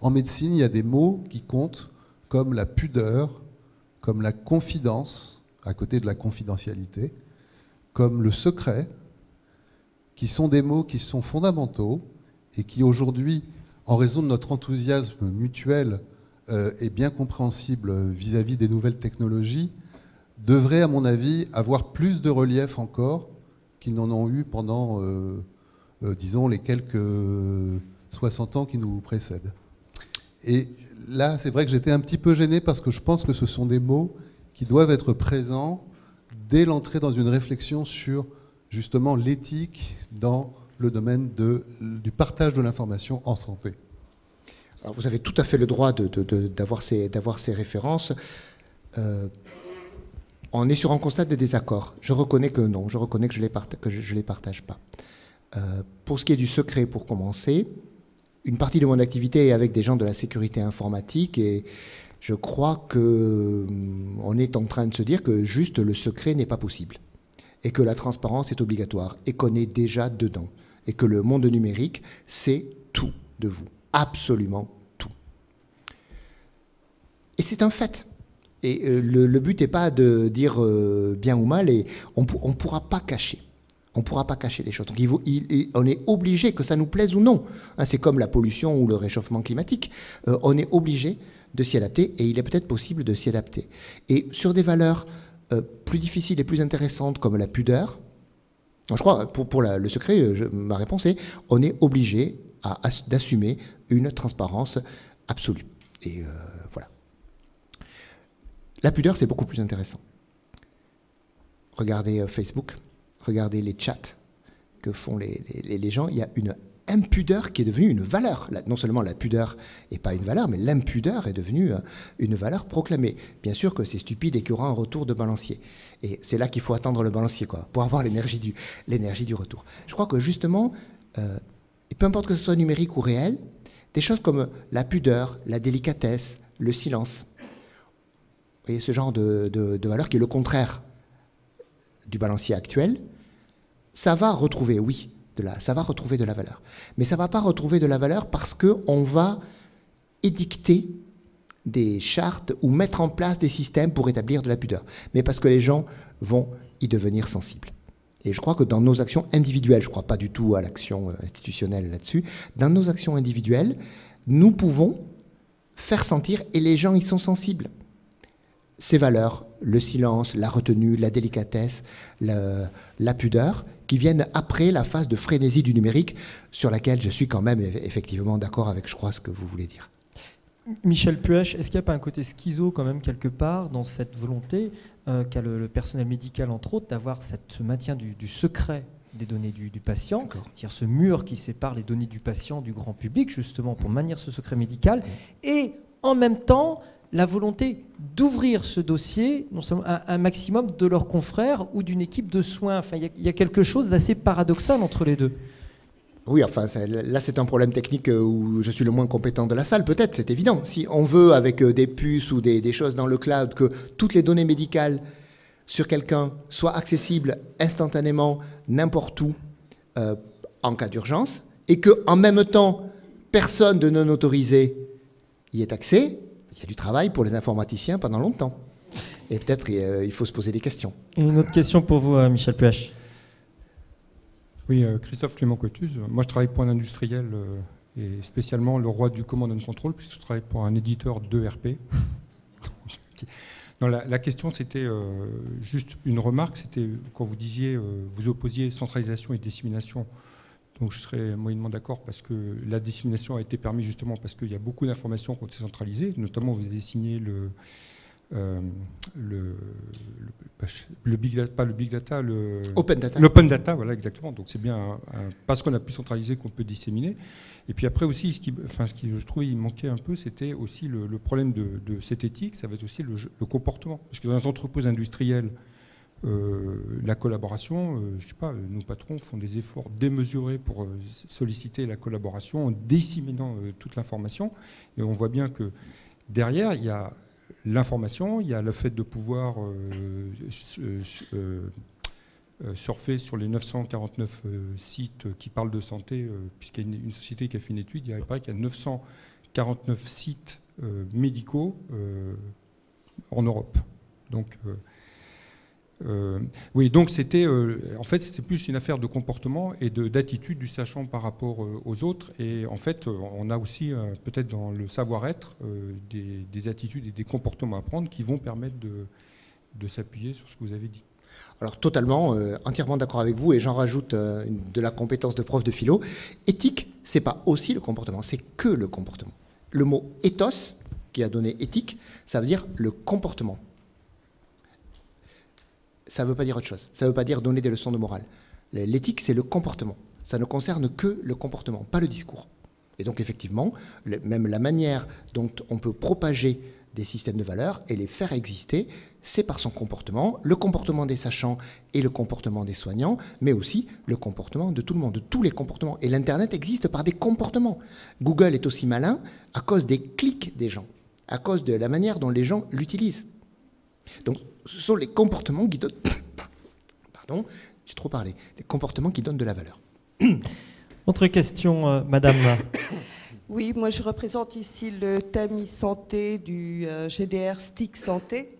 En médecine, il y a des mots qui comptent comme la pudeur, comme la confidence, à côté de la confidentialité, comme le secret, qui sont des mots qui sont fondamentaux et qui aujourd'hui, en raison de notre enthousiasme mutuel et bien compréhensible vis-à-vis des nouvelles technologies, devraient, à mon avis, avoir plus de relief encore qu'ils n'en ont eu pendant, disons, les quelques 60 ans qui nous précèdent. Et là, c'est vrai que j'étais un petit peu gêné parce que je pense que ce sont des mots qui doivent être présents dès l'entrée dans une réflexion sur, justement, l'éthique dans le domaine du partage de l'information en santé. Alors vous avez tout à fait le droit d'avoir ces références. On est sur un constat de désaccord. Je reconnais que non, je reconnais que je ne les partage pas. Pour ce qui est du secret, pour commencer, une partie de mon activité est avec des gens de la sécurité informatique et je crois qu'on est en train de se dire que juste le secret n'est pas possible et que la transparence est obligatoire et qu'on est déjà dedans et que le monde numérique, c'est tout de vous. Absolument tout. Et c'est un fait. Et le but n'est pas de dire bien ou mal, et on ne pourra pas cacher. On ne pourra pas cacher les choses. Donc on est obligé, que ça nous plaise ou non. Hein, c'est comme la pollution ou le réchauffement climatique. On est obligé de s'y adapter, et il est peut-être possible de s'y adapter. Et sur des valeurs plus difficiles et plus intéressantes, comme la pudeur, je crois, pour le secret, ma réponse est, on est obligé d'assumer une transparence absolue. Et voilà. La pudeur, c'est beaucoup plus intéressant. Regardez Facebook, regardez les chats que font les gens. Il y a une impudeur qui est devenue une valeur. Non seulement la pudeur n'est pas une valeur, mais l'impudeur est devenue une valeur proclamée. Bien sûr que c'est stupide et qu'il y aura un retour de balancier. Et c'est là qu'il faut attendre le balancier, quoi, pour avoir l'énergie du retour. Je crois que justement, et peu importe que ce soit numérique ou réel, des choses comme la pudeur, la délicatesse, le silence, vous voyez, ce genre de valeur qui est le contraire du balancier actuel, ça va retrouver, oui, ça va retrouver de la valeur. Mais ça ne va pas retrouver de la valeur parce qu'on va édicter des chartes ou mettre en place des systèmes pour établir de la pudeur, mais parce que les gens vont y devenir sensibles. Et je crois que dans nos actions individuelles, je ne crois pas du tout à l'action institutionnelle là-dessus, dans nos actions individuelles, nous pouvons faire sentir, et les gens y sont sensibles, ces valeurs, le silence, la retenue, la délicatesse, la pudeur, qui viennent après la phase de frénésie du numérique, sur laquelle je suis quand même effectivement d'accord avec, je crois, ce que vous voulez dire. Michel Puech, est-ce qu'il n'y a pas un côté schizo quand même quelque part dans cette volonté qu'a le personnel médical entre autres d'avoir ce maintien du secret des données du patient, c'est-à-dire ce mur qui sépare les données du patient du grand public justement pour maintenir ce secret médical, et en même temps la volonté d'ouvrir ce dossier non seulement à un maximum de leurs confrères ou d'une équipe de soins. Enfin, il y a quelque chose d'assez paradoxal entre les deux. Oui, enfin, là, c'est un problème technique où je suis le moins compétent de la salle, peut-être, c'est évident. Si on veut, avec des puces ou des choses dans le cloud, que toutes les données médicales sur quelqu'un soient accessibles instantanément, n'importe où, en cas d'urgence, et qu'en même temps, personne de non autorisé y ait accès, il y a du travail pour les informaticiens pendant longtemps. Et peut-être il faut se poser des questions. Une autre question pour vous, Michel Puech. Oui, Christophe Clément Cotuz. Moi, je travaille pour un industriel et spécialement le roi du command and control, puisque je travaille pour un éditeur d'ERP. Non, la question, c'était juste une remarque. C'était quand vous disiez, vous opposiez centralisation et dissémination. Donc, je serais moyennement d'accord parce que la dissémination a été permise justement parce qu'il y a beaucoup d'informations qui ont été centralisées. Notamment, vous avez signé le big data, pas le big data, Open data. L'open data, voilà, exactement. Donc c'est bien parce qu'on a pu centraliser qu'on peut disséminer. Et puis après aussi, ce qui je trouvais il manquait un peu, c'était aussi le problème de cette éthique, ça va être aussi le comportement. Parce que dans les entreprises industrielles, la collaboration, je sais pas, nos patrons font des efforts démesurés pour solliciter la collaboration en disséminant toute l'information. Et on voit bien que derrière, il y a l'information, il y a le fait de pouvoir surfer sur les 949 sites qui parlent de santé, puisqu'il y a une société qui a fait une étude, il paraît qu'il y a 949 sites médicaux en Europe. Donc, oui, donc c'était en fait c'était plus une affaire de comportement et d'attitude du sachant par rapport aux autres. Et en fait, on a aussi peut-être dans le savoir-être des attitudes et des comportements à prendre qui vont permettre de s'appuyer sur ce que vous avez dit. Alors totalement, entièrement d'accord avec vous, et j'en rajoute de la compétence de prof de philo. Éthique, c'est pas aussi le comportement, c'est que le comportement. Le mot ethos, qui a donné éthique, ça veut dire le comportement. Ça ne veut pas dire autre chose. Ça ne veut pas dire donner des leçons de morale. L'éthique, c'est le comportement. Ça ne concerne que le comportement, pas le discours. Et donc, effectivement, même la manière dont on peut propager des systèmes de valeurs et les faire exister, c'est par son comportement, le comportement des sachants et le comportement des soignants, mais aussi le comportement de tout le monde, de tous les comportements. Et l'Internet existe par des comportements. Google est aussi malin à cause des clics des gens, à cause de la manière dont les gens l'utilisent. Donc, ce sont les comportements qui donnent... Pardon, j'ai trop parlé. Les comportements qui donnent de la valeur. Autre question, madame. Oui, moi je représente ici le thème e-santé du GDR Stick Santé.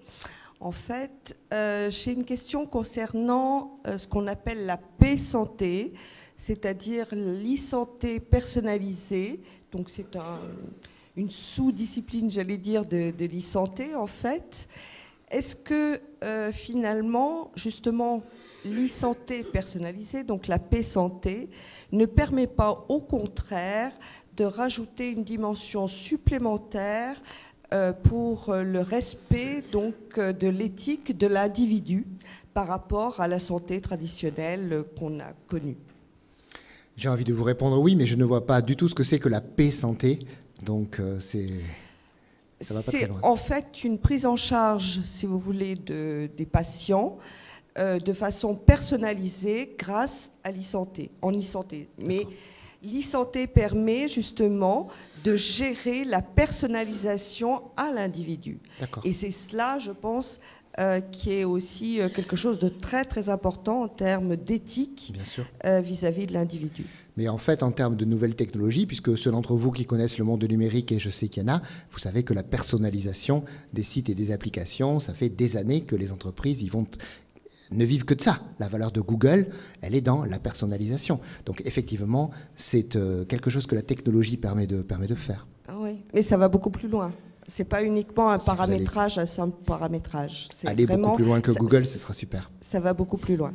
En fait, j'ai une question concernant ce qu'on appelle la P-santé, c'est-à-dire l'e-santé personnalisée. Donc c'est une sous-discipline, j'allais dire, de l'e-santé en fait. Est-ce que finalement, justement, l'e-santé personnalisée, donc la P-santé, ne permet pas au contraire de rajouter une dimension supplémentaire pour le respect donc, de l'éthique de l'individu par rapport à la santé traditionnelle qu'on a connue? J'ai envie de vous répondre oui, mais je ne vois pas du tout ce que c'est que la P-santé, donc c'est... C'est en fait une prise en charge, si vous voulez, des patients de façon personnalisée grâce à l'e-santé, en e-santé. Mais l'e-santé permet justement de gérer la personnalisation à l'individu. Et c'est cela, je pense, qui est aussi quelque chose de très très important en termes d'éthique vis-à-vis de l'individu. Mais en fait, en termes de nouvelles technologies, puisque ceux d'entre vous qui connaissent le monde numérique, et je sais qu'il y en a, vous savez que la personnalisation des sites et des applications, ça fait des années que les entreprises ne vivent que de ça. La valeur de Google, elle est dans la personnalisation. Donc effectivement, c'est quelque chose que la technologie permet de faire. Oui, mais ça va beaucoup plus loin. C'est pas uniquement un paramétrage, un simple paramétrage. Aller beaucoup plus loin que Google, ce sera super. Ça va beaucoup plus loin.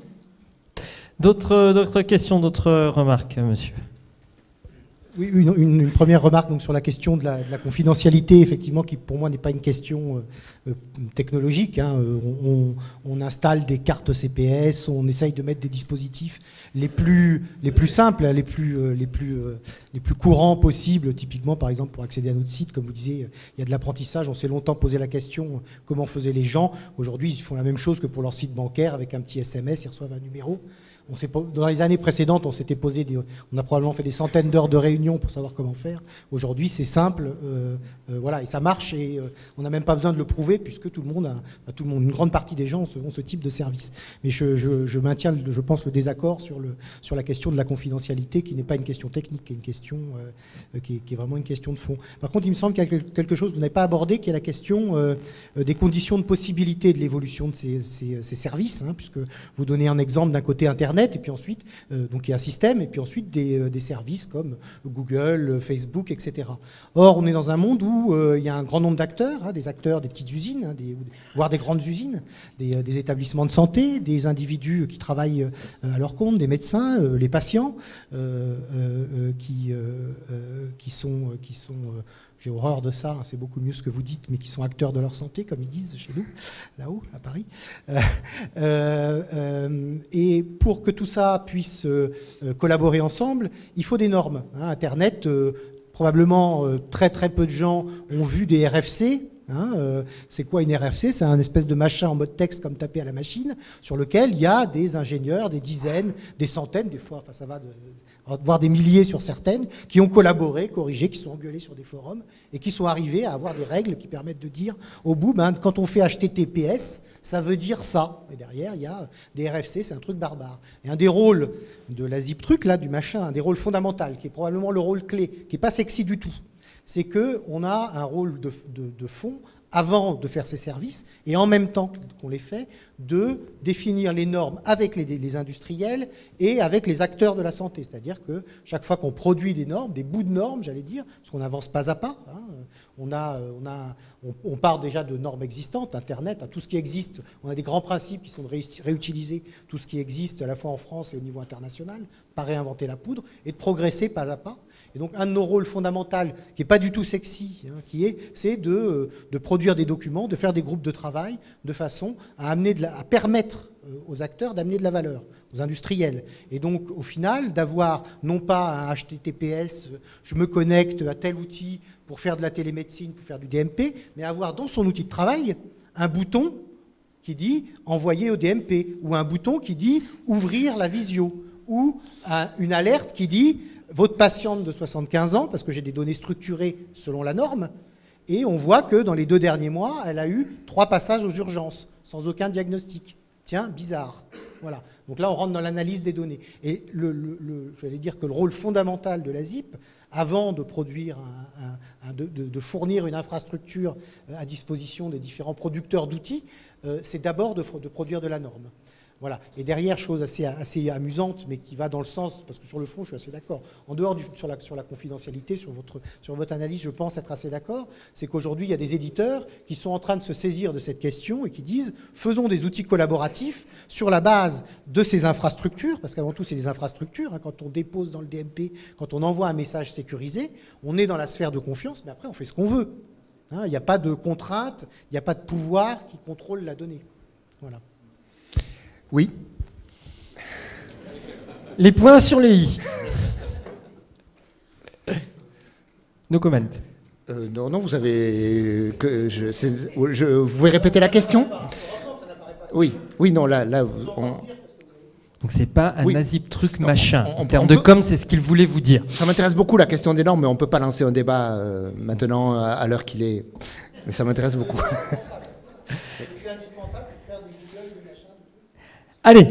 D'autres questions, d'autres remarques, monsieur? Oui, une première remarque donc, sur la question de la confidentialité, effectivement, qui pour moi n'est pas une question technologique. Hein. On installe des cartes CPS, on essaye de mettre des dispositifs les plus simples, les plus courants possibles. Typiquement, par exemple, pour accéder à notre site, comme vous disiez, il y a de l'apprentissage. On s'est longtemps posé la question comment faisaient les gens. Aujourd'hui, ils font la même chose que pour leur site bancaire, avec un petit SMS, ils reçoivent un numéro. Dans les années précédentes, on a probablement fait des centaines d'heures de réunions pour savoir comment faire. Aujourd'hui, c'est simple, voilà, et ça marche, et on n'a même pas besoin de le prouver, puisque une grande partie des gens ont ce type de service. Mais je maintiens, je pense, le désaccord sur la question de la confidentialité, qui n'est pas une question technique, qui est une question qui est vraiment une question de fond. Par contre, il me semble qu'il y a quelque chose que vous n'avez pas abordé, qui est la question des conditions de possibilité de l'évolution de ces services, hein, puisque vous donnez un exemple d'un côté Internet, et puis ensuite, donc il y a un système, et puis ensuite des services comme Google, Facebook, etc. Or, on est dans un monde où il y a un grand nombre d'acteurs, hein, des petites usines, hein, voire des grandes usines, des établissements de santé, des individus qui travaillent à leur compte, des médecins, les patients, qui sont j'ai horreur de ça, hein, c'est beaucoup mieux ce que vous dites, mais qui sont acteurs de leur santé, comme ils disent chez nous, là-haut, à Paris. Et pour que tout ça puisse collaborer ensemble, il faut des normes. Hein. Internet, probablement très très peu de gens ont vu des RFC. Hein, c'est quoi une RFC? C'est un espèce de machin en mode texte comme tapé à la machine, sur lequel il y a des ingénieurs, des dizaines, des centaines, des fois, enfin ça va voire des milliers sur certaines, qui ont collaboré, corrigé, qui sont engueulés sur des forums et qui sont arrivés à avoir des règles qui permettent de dire au bout, quand on fait HTTPS, ça veut dire ça. Et derrière, il y a des RFC, c'est un truc barbare. Et un des rôles de la zip truc, là, du machin, un des rôles fondamentaux, qui est probablement le rôle clé, qui n'est pas sexy du tout, c'est qu'on a un rôle de fond avant de faire ces services, et en même temps qu'on les fait, de définir les normes avec les industriels et avec les acteurs de la santé. C'est-à-dire que chaque fois qu'on produit des normes, des bouts de normes, j'allais dire, parce qu'on avance pas à pas, hein, on part déjà de normes existantes, Internet, tout ce qui existe, on a des grands principes qui sont de réutiliser tout ce qui existe à la fois en France et au niveau international, pas réinventer la poudre, et de progresser pas à pas. Et donc un de nos rôles fondamentaux, qui n'est pas du tout sexy, hein, c'est de produire des documents, de faire des groupes de travail, de façon à permettre aux acteurs d'amener de la valeur, aux industriels. Et donc au final, d'avoir non pas un HTTPS, je me connecte à tel outil pour faire de la télémédecine, pour faire du DMP, mais avoir dans son outil de travail un bouton qui dit envoyer au DMP, ou un bouton qui dit ouvrir la visio, ou une alerte qui dit votre patiente de 75 ans, parce que j'ai des données structurées selon la norme, et on voit que dans les 2 derniers mois, elle a eu 3 passages aux urgences, sans aucun diagnostic. Tiens, bizarre. Voilà. Donc là, on rentre dans l'analyse des données. Et j'allais dire que le rôle fondamental de la ZIP, avant de produire, de fournir une infrastructure à disposition des différents producteurs d'outils, c'est d'abord de produire de la norme. Voilà. Et derrière, chose assez amusante, mais qui va dans le sens, parce que sur le fond, je suis assez d'accord. En dehors sur la confidentialité, sur votre analyse, je pense être assez d'accord, c'est qu'aujourd'hui, il y a des éditeurs qui sont en train de se saisir de cette question et qui disent, faisons des outils collaboratifs sur la base de ces infrastructures, parce qu'avant tout, c'est des infrastructures. Hein, quand on dépose dans le DMP, quand on envoie un message sécurisé, on est dans la sphère de confiance, mais après, on fait ce qu'on veut. Hein, il n'y a pas de contrainte, il n'y a pas de pouvoir qui contrôle la donnée. Voilà. Oui. Les points sur les i. No comment. Non, vous avez... vous pouvez répéter la question ? Oui, non, là... Donc c'est pas un azip truc machin. En termes de com, c'est ce qu'il voulait vous dire. Ça m'intéresse beaucoup, la question des normes, mais on ne peut pas lancer un débat maintenant, à l'heure qu'il est. Mais ça m'intéresse beaucoup. C'est indispensable. Allez,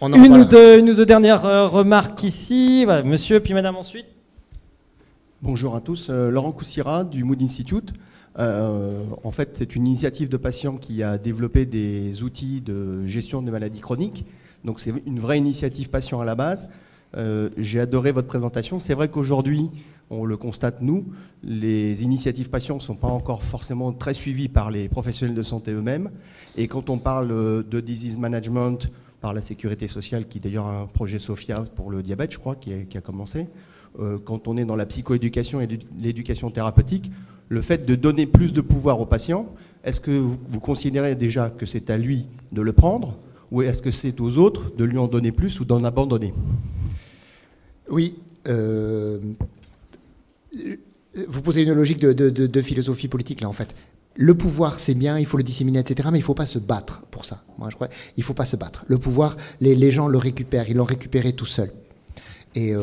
On en une reparlera. ou deux dernières remarques ici. Voilà, monsieur, puis madame ensuite. Bonjour à tous, Laurent Coussira du Mood Institute. En fait, c'est une initiative de patients qui a développé des outils de gestion des maladies chroniques. Donc c'est une vraie initiative patient à la base. J'ai adoré votre présentation. C'est vrai qu'aujourd'hui, on le constate nous, les initiatives patients ne sont pas encore forcément très suivies par les professionnels de santé eux-mêmes. Et quand on parle de disease management par la sécurité sociale, qui d'ailleurs a un projet SOFIA pour le diabète, je crois, qui a commencé, quand on est dans la psychoéducation et l'éducation thérapeutique, le fait de donner plus de pouvoir aux patients, est-ce que vous considérez déjà que c'est à lui de le prendre, ou est-ce que c'est aux autres de lui en donner plus ou d'en abandonner? Oui. Vous posez une logique de philosophie politique, là, en fait. Le pouvoir, c'est bien, il faut le disséminer, etc., mais il ne faut pas se battre pour ça. Moi, je crois il ne faut pas se battre. Le pouvoir, les gens le récupèrent, ils l'ont récupéré tout seuls. Et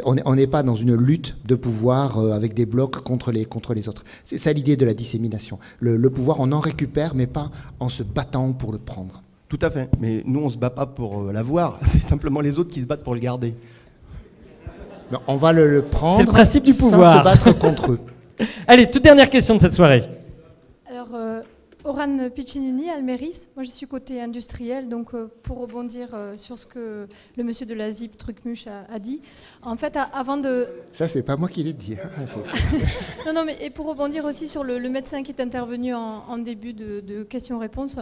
on n'est pas dans une lutte de pouvoir avec des blocs contre les autres. C'est ça l'idée de la dissémination. Le pouvoir, on en récupère, mais pas en se battant pour le prendre. Tout à fait. Mais nous, on ne se bat pas pour l'avoir. C'est simplement les autres qui se battent pour le garder. Non, on va le prendre. C'est le principe du pouvoir. Sans se battre contre eux. Allez, toute dernière question de cette soirée. Alors, Oran Piccinini, Almeris. Moi, je suis côté industriel, donc pour rebondir sur ce que le monsieur de la ZIP Trucmuche a dit. En fait, avant de... Ça, c'est pas moi qui l'ai dit. Non, mais et pour rebondir aussi sur le médecin qui est intervenu en début de questions-réponses,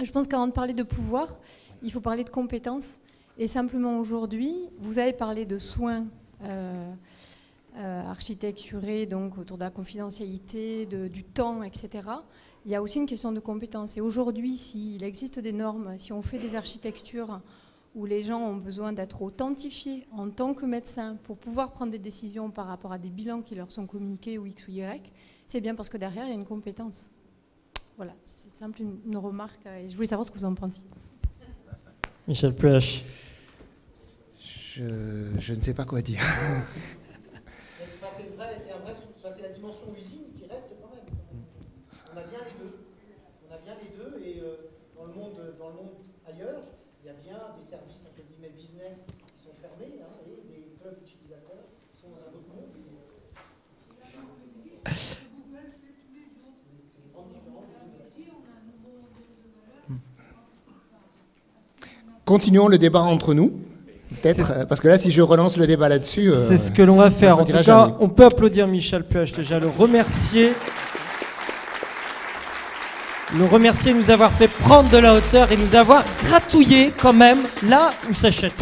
je pense qu'avant de parler de pouvoir, il faut parler de compétences. Et simplement aujourd'hui, vous avez parlé de soins architecturés, donc autour de la confidentialité, du temps, etc. Il y a aussi une question de compétences. Et aujourd'hui, s'il existe des normes, si on fait des architectures où les gens ont besoin d'être authentifiés en tant que médecins pour pouvoir prendre des décisions par rapport à des bilans qui leur sont communiqués ou X ou Y, c'est bien parce que derrière, il y a une compétence. Voilà, c'est simple une remarque. Et je voulais savoir ce que vous en pensiez. Michel Puech. Je ne sais pas quoi dire. C'est la dimension usine qui reste quand même. On a bien les deux. Et dans le monde ailleurs, il y a bien des services entre guillemets business qui sont fermés et des clubs utilisateurs qui sont dans un autre monde. Continuons le débat entre nous. Peut-être, parce que là, si je relance le débat là-dessus... C'est ce que l'on va faire. En tout cas, jamais. on peut applaudir Michel Puech déjà, le remercier de nous avoir fait prendre de la hauteur et nous avoir gratouillé quand même là où s'achète.